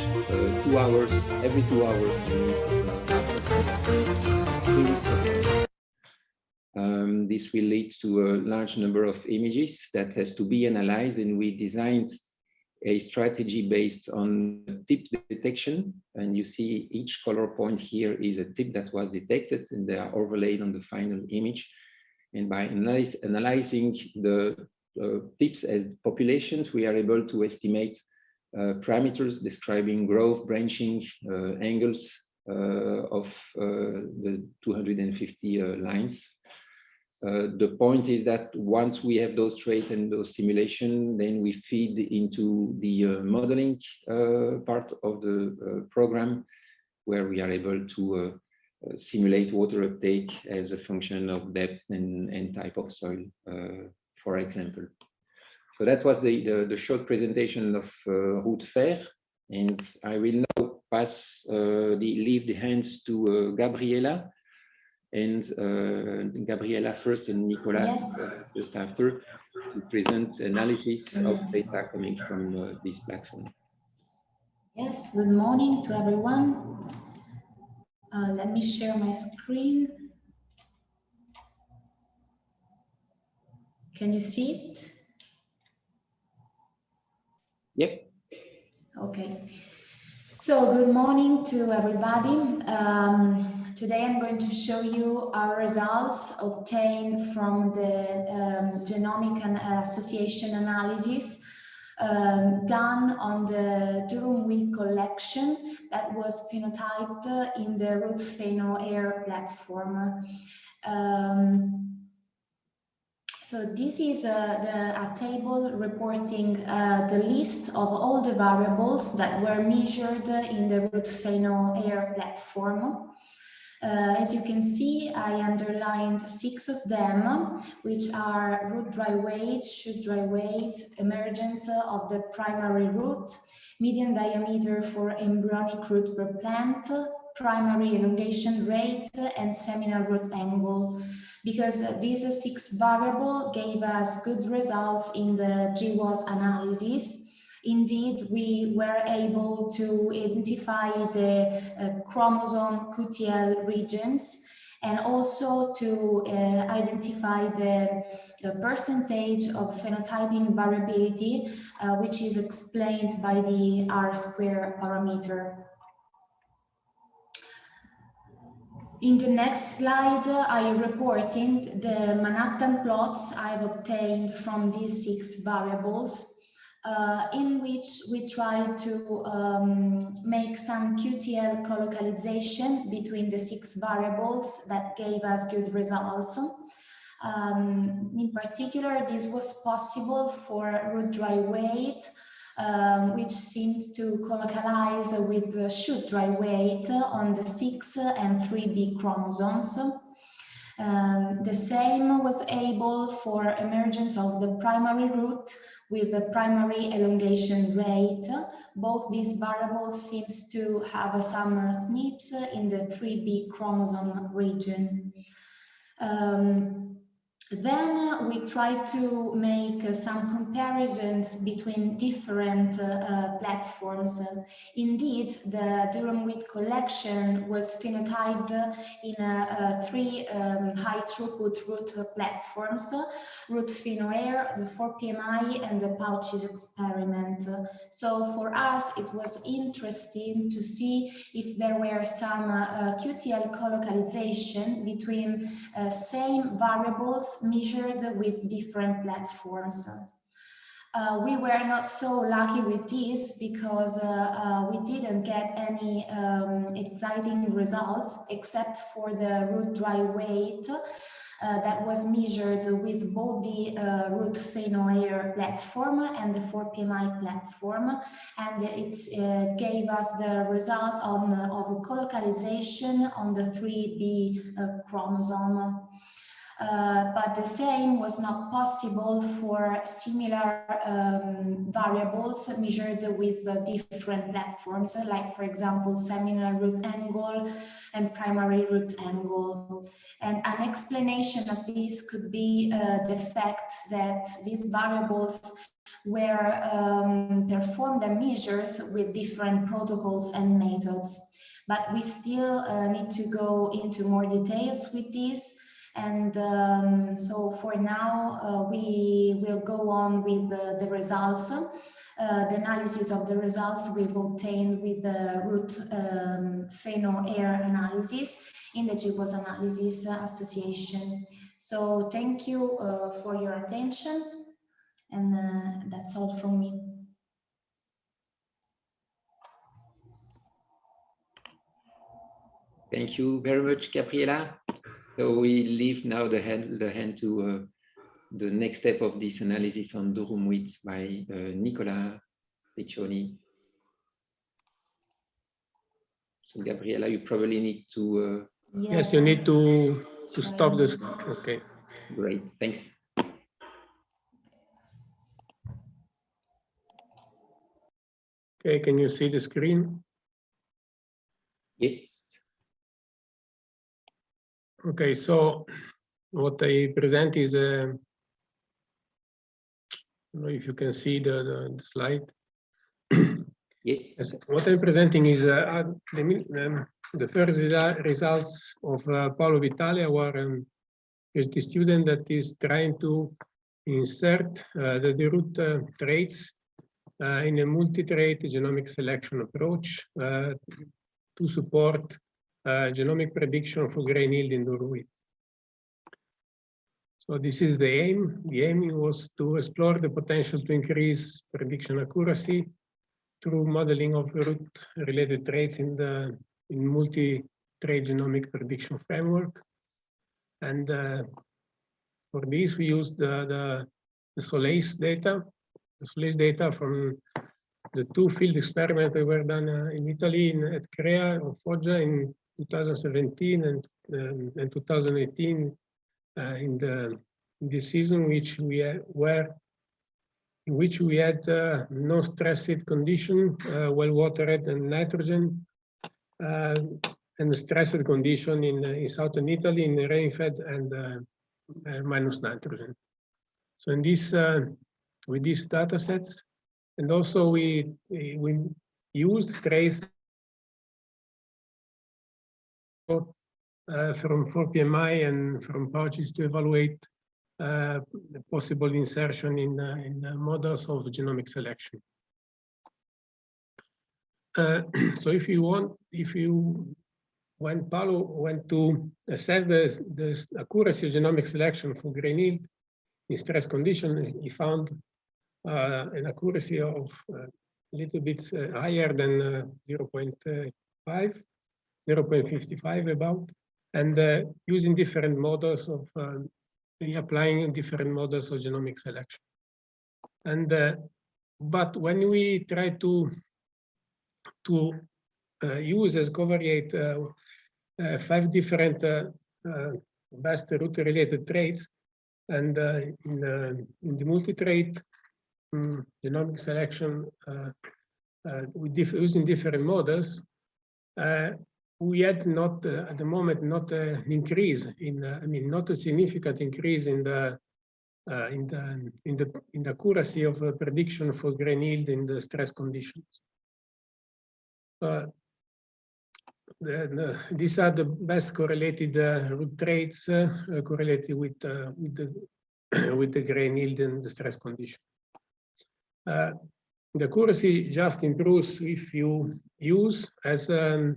2 hours, every 2 hours. This will lead to a large number of images that has to be analyzed, and we designed a strategy based on tip detection. And you see each color point here is a tip that was detected, and they are overlaid on the final image. And by analyzing the tips as populations, we are able to estimate parameters describing growth, branching, angles, of the 250 lines. The point is that once we have those traits and those simulation, then we feed into the modeling part of the program, where we are able to simulate water uptake as a function of depth and type of soil, for example. So that was the short presentation of route fair, and I will now pass leave the hands to Gabriela. And Gabriela first and Nicolas just after, to present analysis of data coming from this platform. Yes, good morning to everyone. Let me share my screen. Can you see it? Yep. Okay. So good morning to everybody. Today I'm going to show you our results obtained from the genomic and association analysis done on the durum wheat collection that was phenotyped in the root PhenoAir platform. So this is a table reporting the list of all the variables that were measured in the root PhenoAir platform. As you can see, I underlined 6 of them, which are root dry weight, shoot dry weight, emergence of the primary root, median diameter for embryonic root per plant, primary elongation rate, and seminal root angle, because these 6 variables gave us good results in the GWAS analysis. Indeed, we were able to identify the chromosome QTL regions, and also to identify the percentage of phenotyping variability, which is explained by the R-square parameter. In the next slide, I reported the Manhattan plots I've obtained from these 6 variables, in which we tried to make some QTL colocalization between the 6 variables that gave us good results. In particular, this was possible for root dry weight, which seems to colocalize with the shoot dry weight on the 6 and 3b chromosomes. The same was able for emergence of the primary root with the primary elongation rate. Both these variables seems to have some SNPs in the 3b chromosome region. Then we tried to make some comparisons between different platforms. Indeed, the durum wheat collection was phenotyped in 3 high throughput root platforms: root PhenoAir, the 4PMI, and the pouches experiment. So for us, it was interesting to see if there were some QTL colocalization between same variables measured with different platforms. We were not so lucky with this because we didn't get any exciting results except for the root dry weight that was measured with both the root PhenoAir platform and the 4PMI platform, and it gave us the result of a colocalization on the 3b chromosome. But the same was not possible for similar variables measured with different platforms, like, for example, seminal root angle and primary root angle. And an explanation of this could be the fact that these variables were performed and measured with different protocols and methods. But we still need to go into more details with this. And so for now, we will go on with the results, the analysis of the results we've obtained with the root PhenoAir analysis in the GWAS Analysis Association. So thank you for your attention, and that's all from me. Thank you very much, Gabriela. So we leave now the hand to the next step of this analysis on durum width by Nicola Piccioni. So Gabriela, you probably need to. Yes, you need to stop this. Okay. Great, thanks. Okay, can you see the screen? Yes. Okay, so what I present is, I don't know if you can see the slide. Yes. What I'm presenting is the first results of Paolo Vitale, our PhD student that is trying to insert the root traits in a multi-trait genomic selection approach to support genomic prediction for grain yield in durum width. So this is the aim. The aim was to explore the potential to increase prediction accuracy through modeling of root-related traits in multi-trait genomic prediction framework. And for this, we used the SolACE data. The SolACE data from the two field experiments that were done in Italy at CREA of Foggia in 2017 and 2018 in this season, which we had no stressed condition, well watered and nitrogen, and the stressed condition in southern Italy in rain-fed and minus nitrogen. So in this with these data sets, and also we used trace from 4PMI and from pouches to evaluate possible insertion in the models of genomic selection. So when Paolo went to assess the accuracy of genomic selection for grain yield in stress condition, he found an accuracy of a little bit higher than 0.55 about, and using different models of applying different models of genomic selection. And but when we try to use as covariate 5 different best root-related traits, and in the multi-trait genomic selection using different models, we had not at the moment not an increase in not a significant increase in the accuracy of prediction for grain yield in the stress conditions. These are the best correlated root traits correlated with the grain yield in the stress condition. The accuracy just improves if you use as a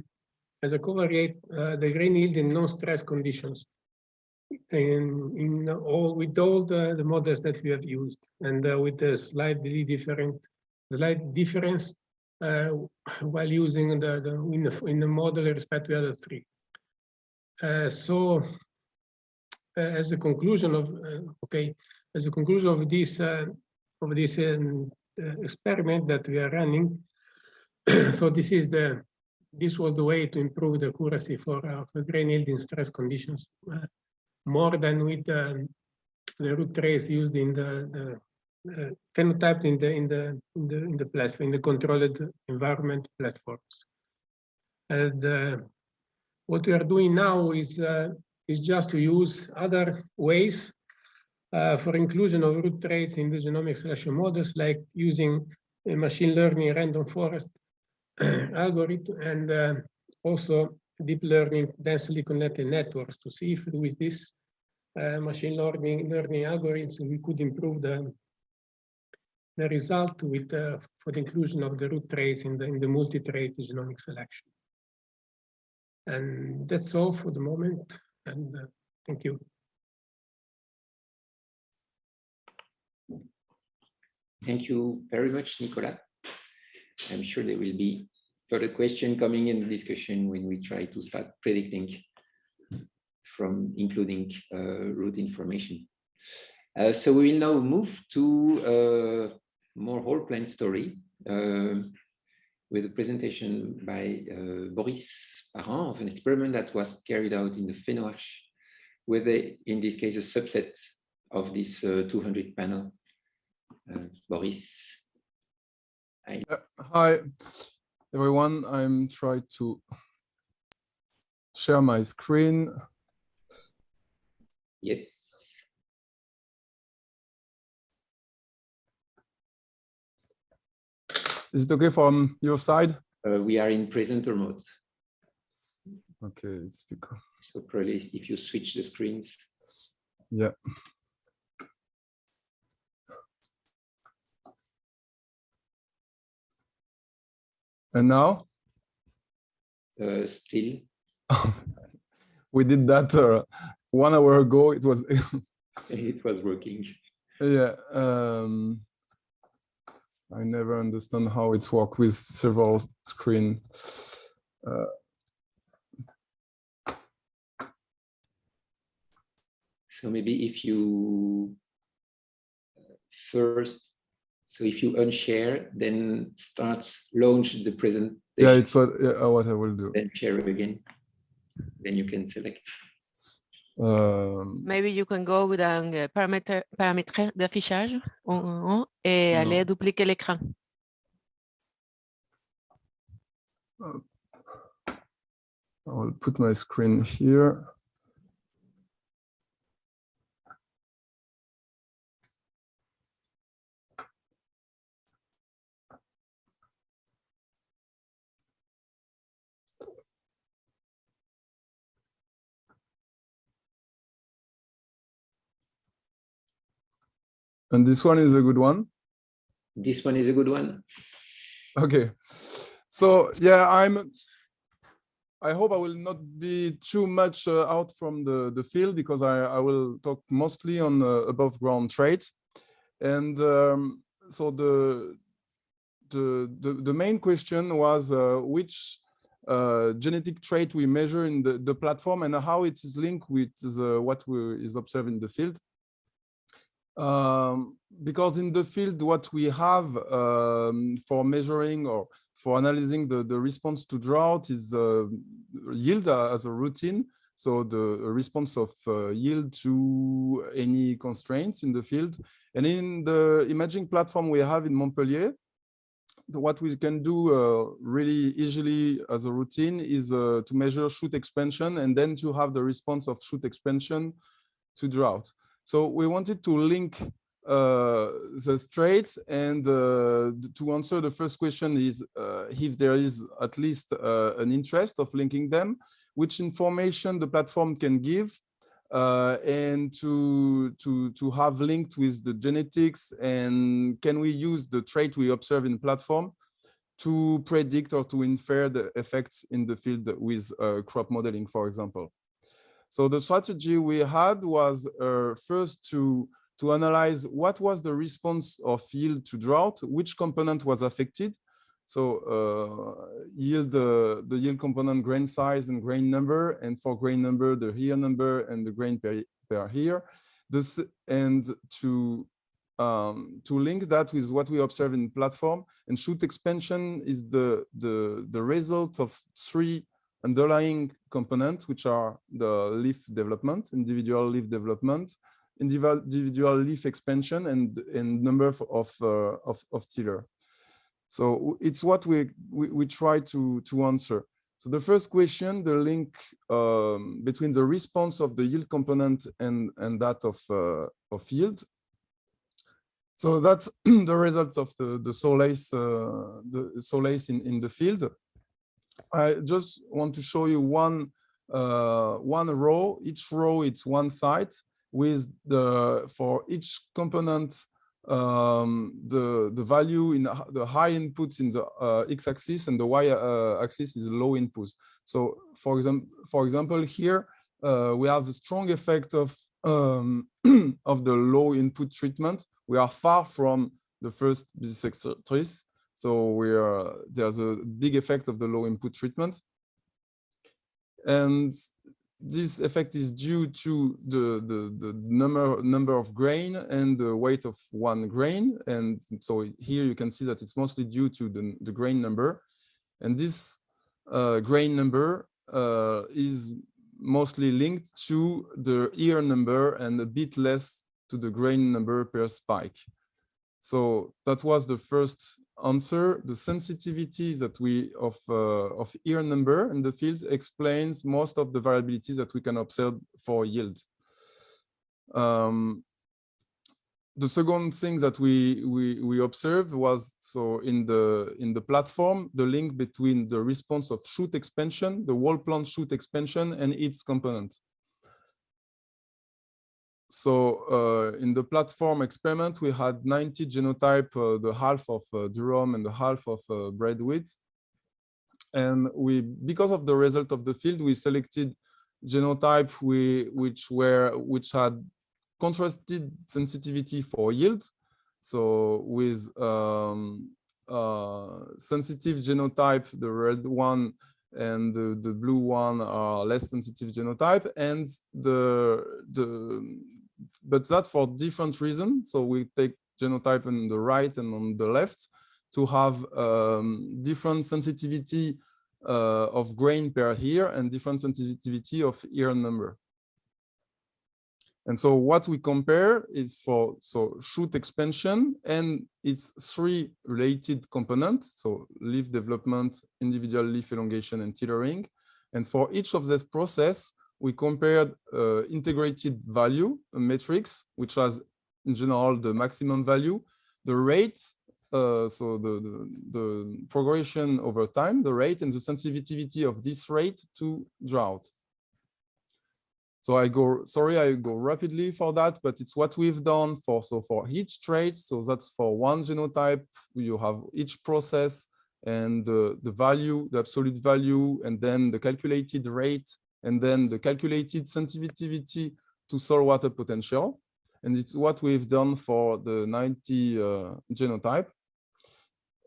covariate the grain yield in non-stress conditions with all the models that we have used, and with a slight difference while using in the model with respect to the other 3. So as a conclusion of this experiment that we are running, so this was the way to improve the accuracy for grain yield in stress conditions, more than with the root trace used in the phenotype in the platform, in the controlled environment platforms. And what we are doing now is just to use other ways for inclusion of root traits in the genomic selection models, like using a machine learning random forest algorithm, and also deep learning densely connected networks, to see if with this machine learning algorithms we could improve the result with for the inclusion of the root traits in the multi-trait genomic selection. And that's all for the moment. And thank you. Thank you very much, Nicola. I'm sure there will be further question coming in the discussion when we try to start predicting from including route information. So we will now move to more whole plant story with a presentation by Boris Parent of an experiment that was carried out in the PhenoArch with, in this case, a subset of this 200 panel. Boris. Hi, everyone. I'm trying to share my screen. Yes. Is it okay from your side? We are in presenter mode. Okay, it's because. So probably if you switch the screens. Yeah. And now? Still. We did that 1 hour ago. It was. It was working. Yeah. I never understand how it works with several screens. So maybe if you first, so if you unshare, then start launch the presentation. Yeah, it's what I will do. Then share again. Then you can select. Maybe you can go dans paramètres d'affichage et aller dupliquer l'écran. I'll put my screen here. And this one is a good one. This one is a good one. Okay. So yeah, I hope I will not be too much out from the field, because I will talk mostly on above ground traits. And so the main question was which genetic trait we measure in the platform and how it is linked with what is observed in the field. Because in the field, what we have for measuring or for analyzing the response to drought is yield as a routine. So the response of yield to any constraints in the field. And in the imaging platform we have in Montpellier, what we can do really easily as a routine is to measure shoot expansion and then to have the response of shoot expansion to drought. So we wanted to link the traits, and to answer the first question is if there is at least an interest of linking them, which information the platform can give, and to have linked with the genetics, and can we use the trait we observe in platform to predict or to infer the effects in the field with crop modeling, for example. So the strategy we had was first to analyze what was the response of yield to drought, which component was affected. So yield, the yield component, grain size and grain number, and for grain number, the ear number and the grain per ear. This, and to link that with what we observe in platform. And shoot expansion is the result of three underlying components, which are the leaf development, individual leaf development, individual leaf expansion, and number of tiller. So it's what we try to answer. So the first question, the link between the response of the yield component and that of yield. So that's the result of the SolACE in the field. I just want to show you one row. Each row it's one site with for each component the value in the high inputs in the x-axis, and the y-axis is low inputs. So for example here we have a strong effect of the low input treatment. We are far from the first bisextress. So there's a big effect of the low input treatment. And this effect is due to the number of grain and the weight of one grain. And so here you can see that it's mostly due to the grain number. And this grain number is mostly linked to the ear number and a bit less to the grain number per spike. So that was the first answer. The sensitivity that of ear number in the field explains most of the variability that we can observe for yield. The second thing that we observed was, so in the platform, the link between the response of shoot expansion, the whole plant shoot expansion, and its component. So in the platform experiment, we had 90 genotype, the half of durum and the half of bread wheat. And because of the result of the field, we selected genotype which had contrasted sensitivity for yield. So with sensitive genotype, the red one and the blue one are less sensitive genotype, and but that for different reasons. So we take genotype on the right and on the left to have different sensitivity of grain per ear and different sensitivity of ear number. And so what we compare is for shoot expansion and its three related components, so leaf development, individual leaf elongation, and tethering. And for each of this process, we compared integrated value, a matrix, which has in general the maximum value, the rate, so the progression over time, the rate and the sensitivity of this rate to drought. So I go rapidly for that, but it's what we've done for each trait. So that's for one genotype, you have each process and the value, the absolute value, and then the calculated rate, and then the calculated sensitivity to soil water potential. And it's what we've done for the 90 genotype.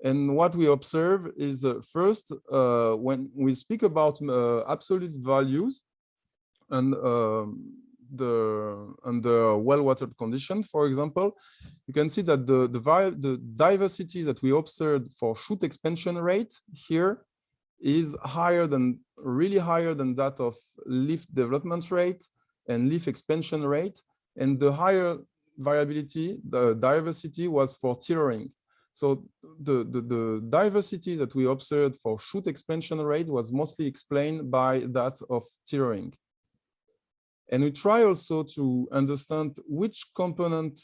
And what we observe is first, when we speak about absolute values, and under well-watered conditions, for example, you can see that the diversity that we observed for shoot expansion rate here is really higher than that of leaf development rate and leaf expansion rate. And the higher variability, the diversity, was for tethering. So the diversity that we observed for shoot expansion rate was mostly explained by that of tethering. And we try also to understand which component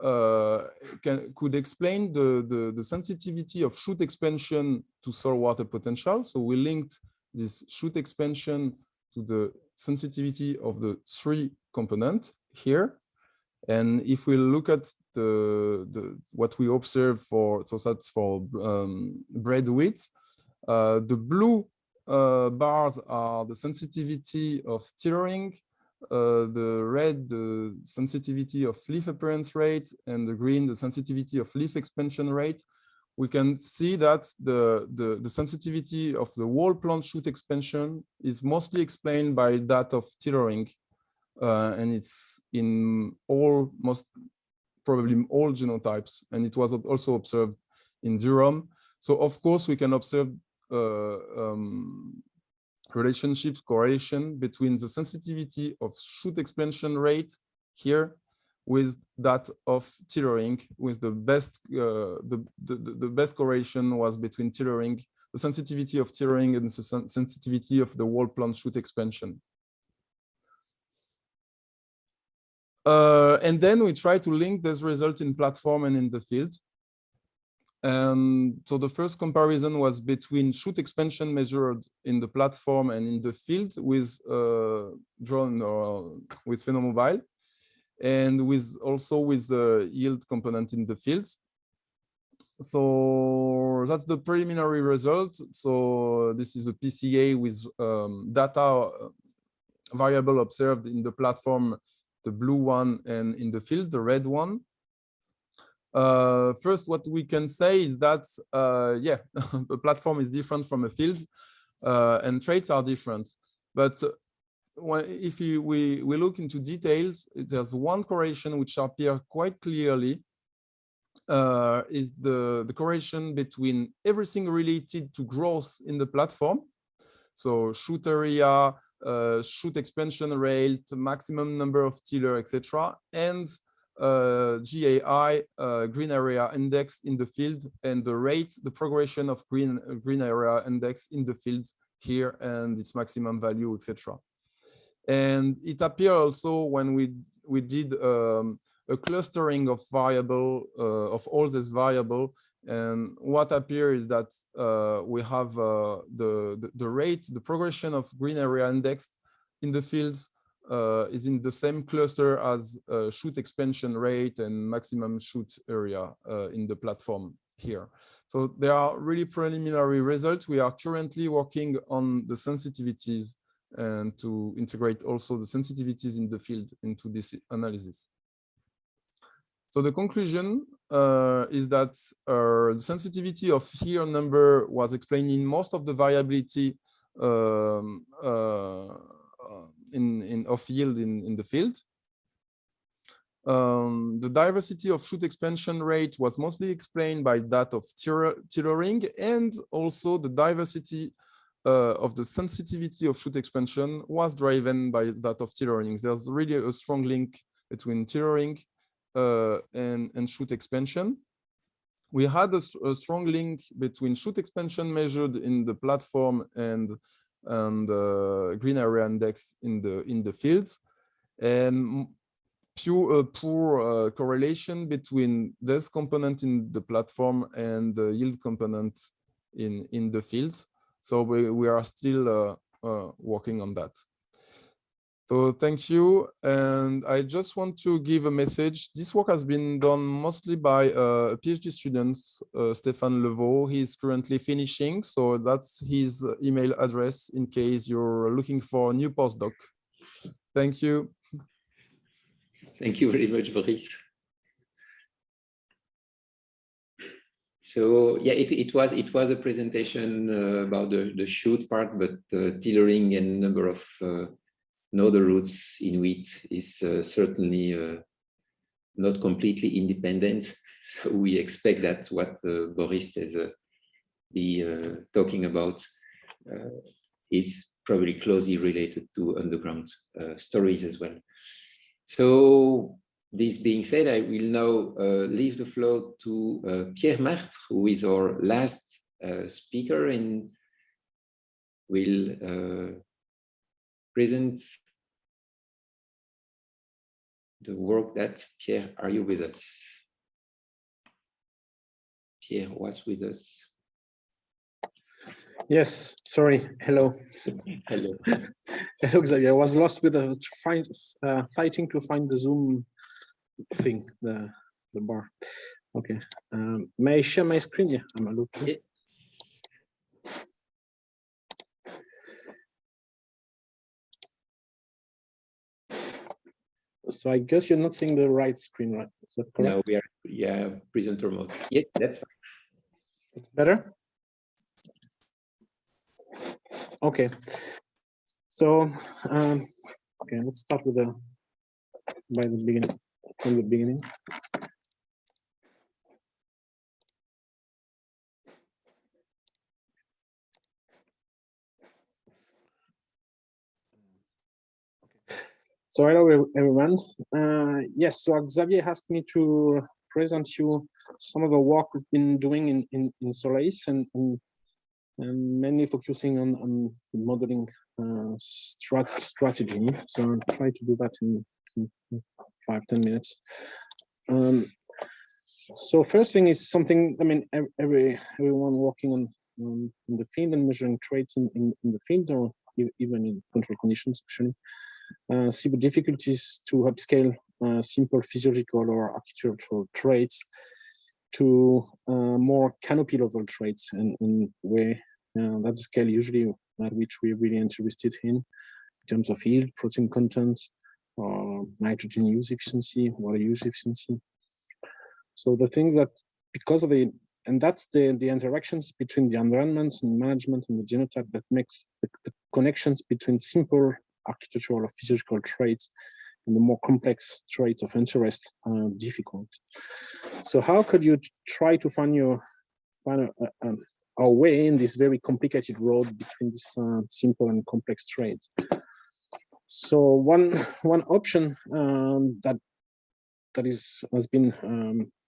could explain the sensitivity of shoot expansion to soil water potential. So we linked this shoot expansion to the sensitivity of the three components here. And if we look at what we observe for, so that's for bread wheat, the blue bars are the sensitivity of tethering, the red, the sensitivity of leaf appearance rate, and the green, the sensitivity of leaf expansion rate. We can see that the sensitivity of the whole plant shoot expansion is mostly explained by that of tethering, and it's in probably all genotypes, and it was also observed in durum. So of course we can observe relationships, correlation between the sensitivity of shoot expansion rate here with that of tethering, with the best correlation was between tethering, the sensitivity of tethering and the sensitivity of the whole plant shoot expansion. And then we try to link this result in platform and in the field. So the first comparison was between shoot expansion measured in the platform and in the field with drone or with Phenomobile, and also with the yield component in the field. So that's the preliminary result. So this is a PCA with data variable observed in the platform, the blue one, and in the field, the red one. First, what we can say is that, yeah, the platform is different from a field, and traits are different. But if we look into details, there's one correlation which appears quite clearly, is the correlation between everything related to growth in the platform. So shoot area, shoot expansion rate, maximum number of tiller, etc., and GAI, green area index in the field, and the rate, the progression of green area index in the field here, and its maximum value, etc. And it appeared also when we did a clustering of variable, of all these variable, and what appears is that we have the rate, the progression of green area index in the fields is in the same cluster as shoot expansion rate and maximum shoot area in the platform here. So there are really preliminary results. We are currently working on the sensitivities and to integrate also the sensitivities in the field into this analysis. So the conclusion is that the sensitivity of here number was explaining most of the variability of yield in the field. The diversity of shoot expansion rate was mostly explained by that of tillering, and also the diversity of the sensitivity of shoot expansion was driven by that of tillering. There's really a strong link between tillering and shoot expansion. We had a strong link between shoot expansion measured in the platform and green area index in the fields, and poor correlation between this component in the platform and the yield component in the field. So we are still working on that. So thank you. And I just want to give a message. This work has been done mostly by a PhD student, Stéphane Levaux. He is currently finishing. So that's his email address in case you're looking for a new postdoc. Thank you. Thank you very much, Boris. So yeah, it was a presentation about the shoot part, but tillering and number of nodal roots in wheat is certainly not completely independent. So we expect that what Boris has been talking about is probably closely related to underground stories as well. So this being said, I will now leave the floor to Pierre Martre, who is our last speaker, and will present the work that Pierre, are you with us? Pierre was with us. Yes, sorry. Hello. Hello. Hello, Xavier. I was lost with the fighting to find the Zoom thing, the bar. Okay. May I share my screen? Yeah, I'm looking. Yeah. So I guess you're not seeing the right screen, right? Is that correct? No, we are, yeah, presenter mode. Yes, that's fine. It's better? Okay. So, okay, let's start with from the beginning. So hello everyone. Yes, so Xavier asked me to present you some of the work we've been doing in SolACE and mainly focusing on modeling strategy. So I'll try to do that in 5-10 minutes. So first thing is something, I mean, everyone working on in the field and measuring traits in the field, or even in control conditions actually, see the difficulties to upscale simple physiological or architectural traits to more canopy level traits, and where that scale usually at which we're really interested in terms of yield, protein content, or nitrogen use efficiency, water use efficiency. So the things that, because of and that's the interactions between the environment and management and the genotype that makes the connections between simple architectural or physical traits and the more complex traits of interest difficult. So how could you try to find our way in this very complicated road between this simple and complex traits? So one option that has been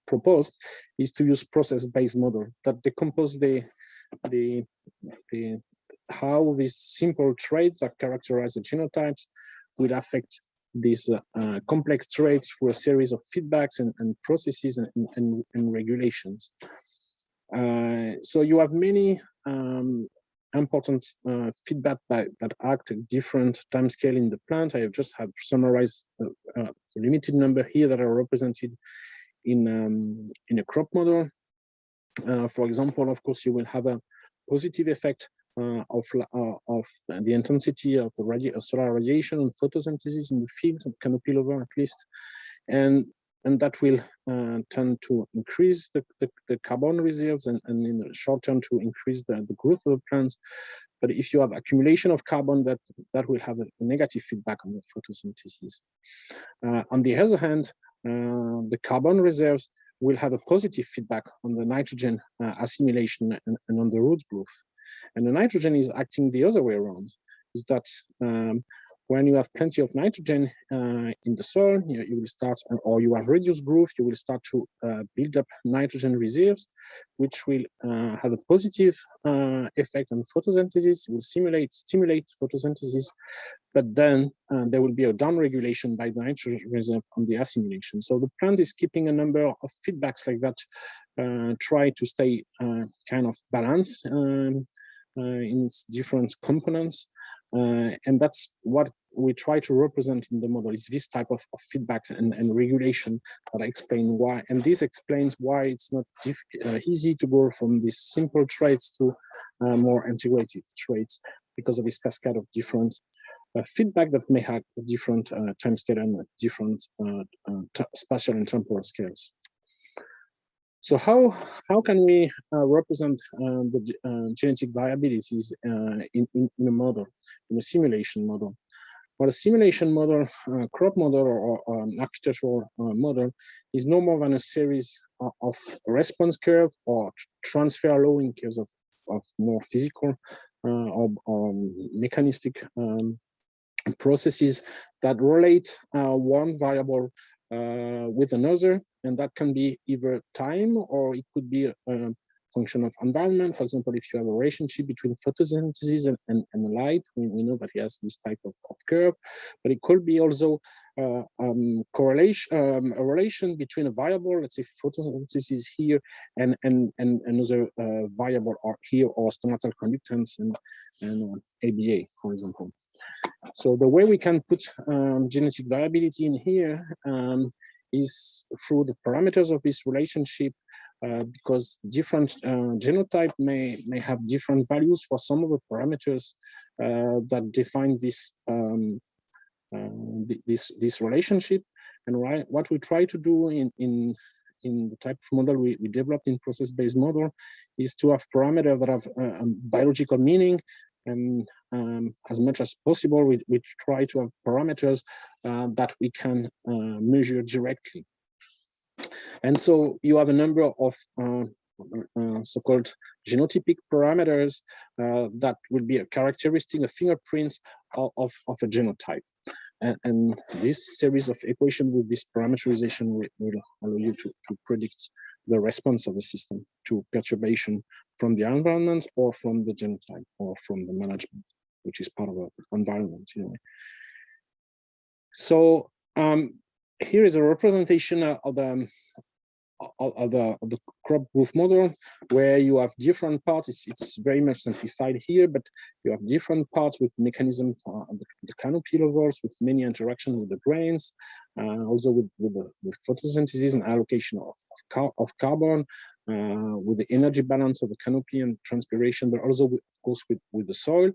proposed is to use process-based model that decompose how these simple traits that characterize the genotypes will affect these complex traits through a series of feedbacks and processes and regulations. So you have many important feedback that act at different time scale in the plant. I have just summarized a limited number here that are represented in a crop model. For example, of course, you will have a positive effect of the intensity of the solar radiation and photosynthesis in the field, at canopy level at least, and that will tend to increase the carbon reserves and in the short term to increase the growth of the plants. But if you have accumulation of carbon, that will have a negative feedback on the photosynthesis. On the other hand, the carbon reserves will have a positive feedback on the nitrogen assimilation and on the root growth. And the nitrogen is acting the other way around, is that when you have plenty of nitrogen in the soil, you will start, or you have reduced growth, you will start to build up nitrogen reserves, which will have a positive effect on photosynthesis, will stimulate photosynthesis, but then there will be a downregulation by the nitrogen reserve on the assimilation. So the plant is keeping a number of feedbacks like that, try to stay kind of balanced in its different components. And that's what we try to represent in the model, is this type of feedbacks and regulation that explain why. And this explains why it's not easy to go from these simple traits to more integrative traits, because of this cascade of different feedback that may have different time scale and different spatial and temporal scales. So how can we represent the genetic variabilities in a model, in a simulation model? Well, a simulation model, crop model, or architectural model is no more than a series of response curve or transfer law in case of more physical or mechanistic processes that relate one variable with another, and that can be either time or it could be a function of environment. For example, if you have a relationship between photosynthesis and light, we know that it has this type of curve, but it could be also a relation between a variable, let's say photosynthesis here, and another variable or here, or stomatal conductance and ABA, for example. So the way we can put genetic variability in here is through the parameters of this relationship, because different genotype may have different values for some of the parameters that define this this relationship. And what we try to do in the type of model we developed in process-based model is to have parameters that have biological meaning, and as much as possible we try to have parameters that we can measure directly. And so you have a number of so-called genotypic parameters that will be a characteristic, a fingerprint of a genotype. And this series of equations with this parameterization will allow you to predict the response of the system to perturbation from the environment or from the genotype or from the management, which is part of the environment in a way. So here is a representation of the crop growth model, where you have different parts. It's very much simplified here, but you have different parts with mechanism on the canopy levels, with many interactions with the grains, also with photosynthesis and allocation of carbon, with the energy balance of the canopy and transpiration, but also of course with the soil.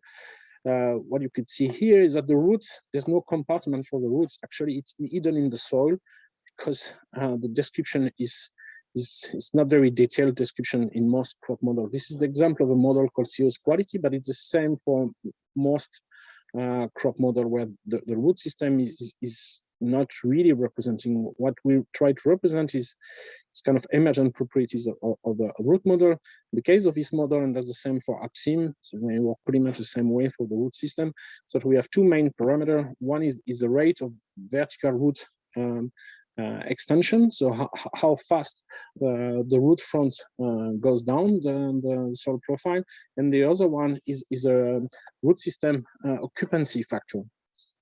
What you could see here is that the roots, there's no compartment for the roots. Actually, it's hidden in the soil, because the description is it's not very detailed description in most crop models. This is the example of a model called SolACE quality, but it's the same for most crop model where the root system is not really representing. What we try to represent is kind of emergent properties of a root model. In the case of this model, and that's the same for AppSim, so we work pretty much the same way for the root system. So we have two main parameters. One is the rate of vertical root extension, so how fast the root front goes down the soil profile, and the other one is a root system occupancy factor,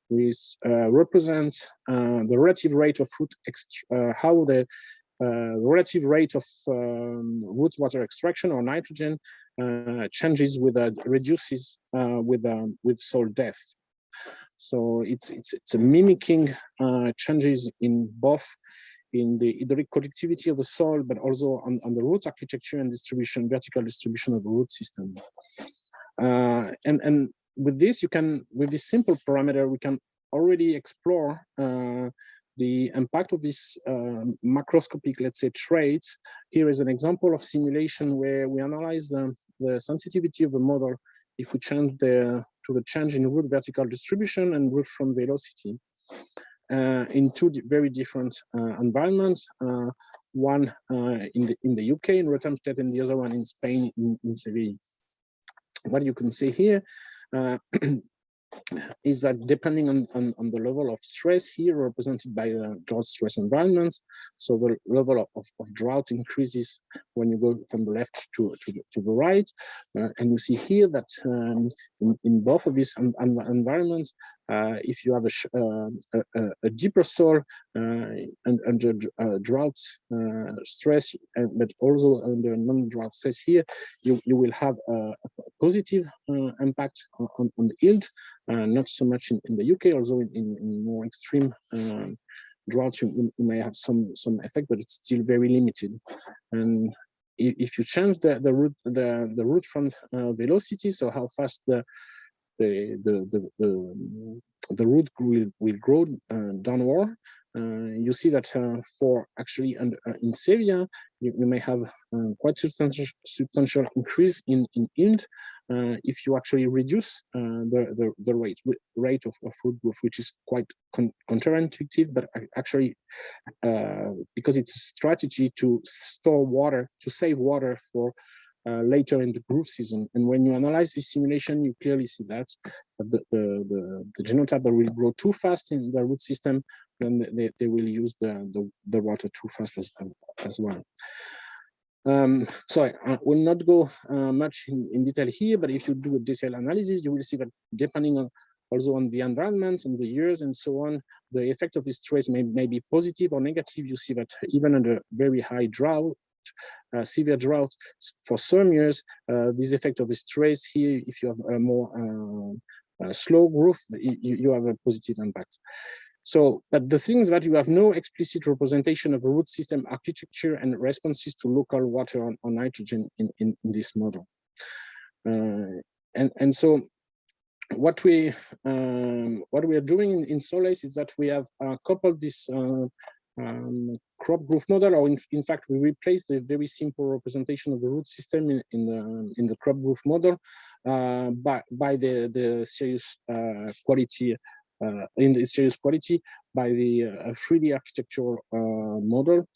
which represents the relative rate of root how the relative rate of root water extraction or nitrogen changes with reduces with soil depth. So it's a mimicking changes in both in the hydraulic conductivity of the soil, but also on the root architecture and distribution, vertical distribution of the root system. And with this, with this simple parameter, we can already explore the impact of this macroscopic, let's say, traits. Here is an example of simulation where we analyze the sensitivity of the model if we change to the change in root vertical distribution and root front velocity in two very different environments. One in the UK in Rothamsted, and the other one in Spain in Seville. What you can see here is that depending on the level of stress here represented by the drought stress environments, so the level of drought increases when you go from the left to the right, and you see here that in both of these environments, if you have a deeper soil under drought stress, but also under non-drought stress here, you will have a positive impact on the yield. Not so much in the UK, although in more extreme droughts you may have some effect, but it's still very limited. And if you change the root front velocity, so how fast the root will grow downward, you see that for actually in Sevilla, you may have quite substantial increase in yield if you actually reduce the rate of root growth, which is quite counterintuitive, but actually because it's a strategy to store water, to save water for later in the growth season. And when you analyze this simulation, you clearly see that the genotype that will grow too fast in the root system, then they will use the water too fast as well. So I will not go much in detail here, but if you do a detailed analysis, you will see that depending on also on the environment and the years and so on, the effect of this trace may be positive or negative. You see that even under very high drought, severe drought, for some years, this effect of this trace here, if you have a more slow growth, you have a positive impact. So, but the thing is that you have no explicit representation of a root system architecture and responses to local water or nitrogen in this model. And so, what we are doing in SolACE is that we have coupled this crop growth model, or in fact, we replaced the very simple representation of the root system in the crop growth model by the serious quality. In the serious quality by the 3D architectural model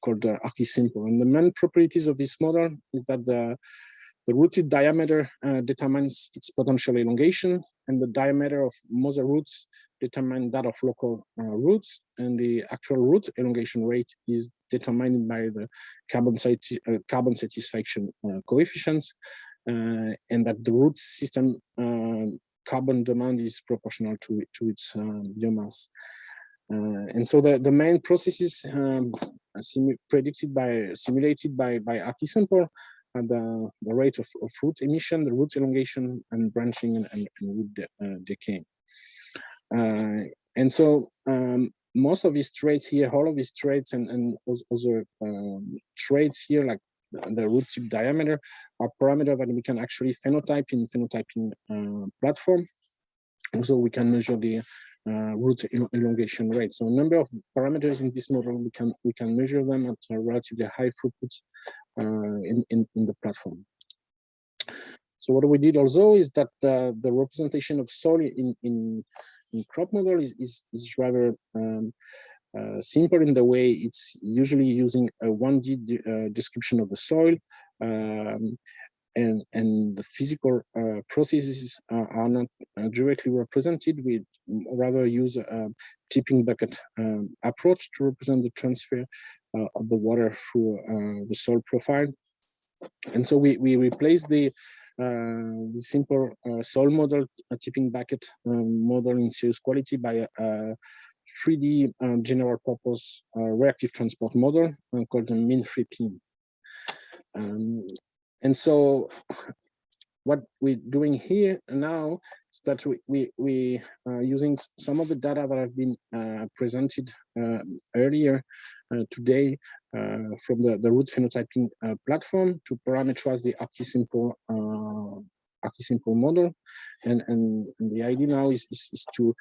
called ArchiSimple. And the main properties of this model is that the rooted diameter determines its potential elongation, and the diameter of mother roots determine that of local roots, and the actual root elongation rate is determined by the carbon satisfaction coefficients, and that the root system carbon demand is proportional to its biomass. And so the main processes simulated by ArchiSimple are the rate of root emission, the root elongation, and branching and root decay. And so most of these traits here, all of these traits and other traits here, like the root tip diameter, are parameters that we can actually phenotype in phenotyping platform. Also, we can measure the root elongation rate. So a number of parameters in this model, we can measure them at a relatively high throughput in the platform. So what we did also is that the representation of soil in crop model is rather simple in the way it's usually using a 1D description of the soil, and the physical processes are not directly represented. We rather use a tipping bucket approach to represent the transfer of the water through the soil profile. And so we replace the simple soil model, a tipping bucket model in series quality by a 3D general purpose reactive transport model called the min3p. And so what we're doing here now is that we are using some of the data that have been presented earlier today from the root phenotyping platform to parameterize the Occupancy model. And the idea now is to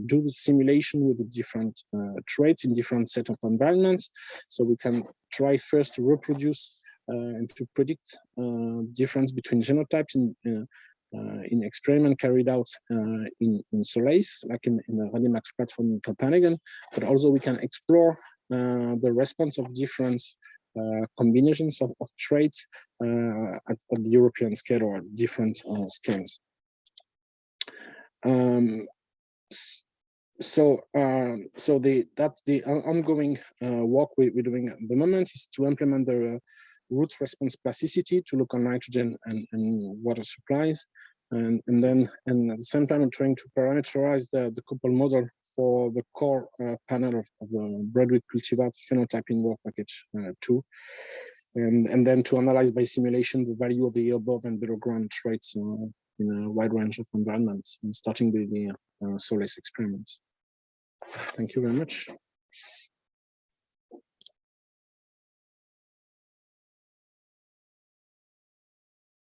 do the simulation with the different traits in different set of environments. So we can try first to reproduce and to predict difference between genotypes in experiment carried out in SolACE, like in the ReadyMax platform in Copenhagen, but also we can explore the response of different combinations of traits at the European scale or different scales. So that's the ongoing work we're doing at the moment, is to implement the root response plasticity to look on nitrogen and water supplies, and then at the same time I'm trying to parameterize the couple model for the core panel of the breadwheat cultivar phenotyping work package 2, and then to analyze by simulation the value of the above and below ground traits in a wide range of environments, starting with the SolACE experiments. Thank you very much.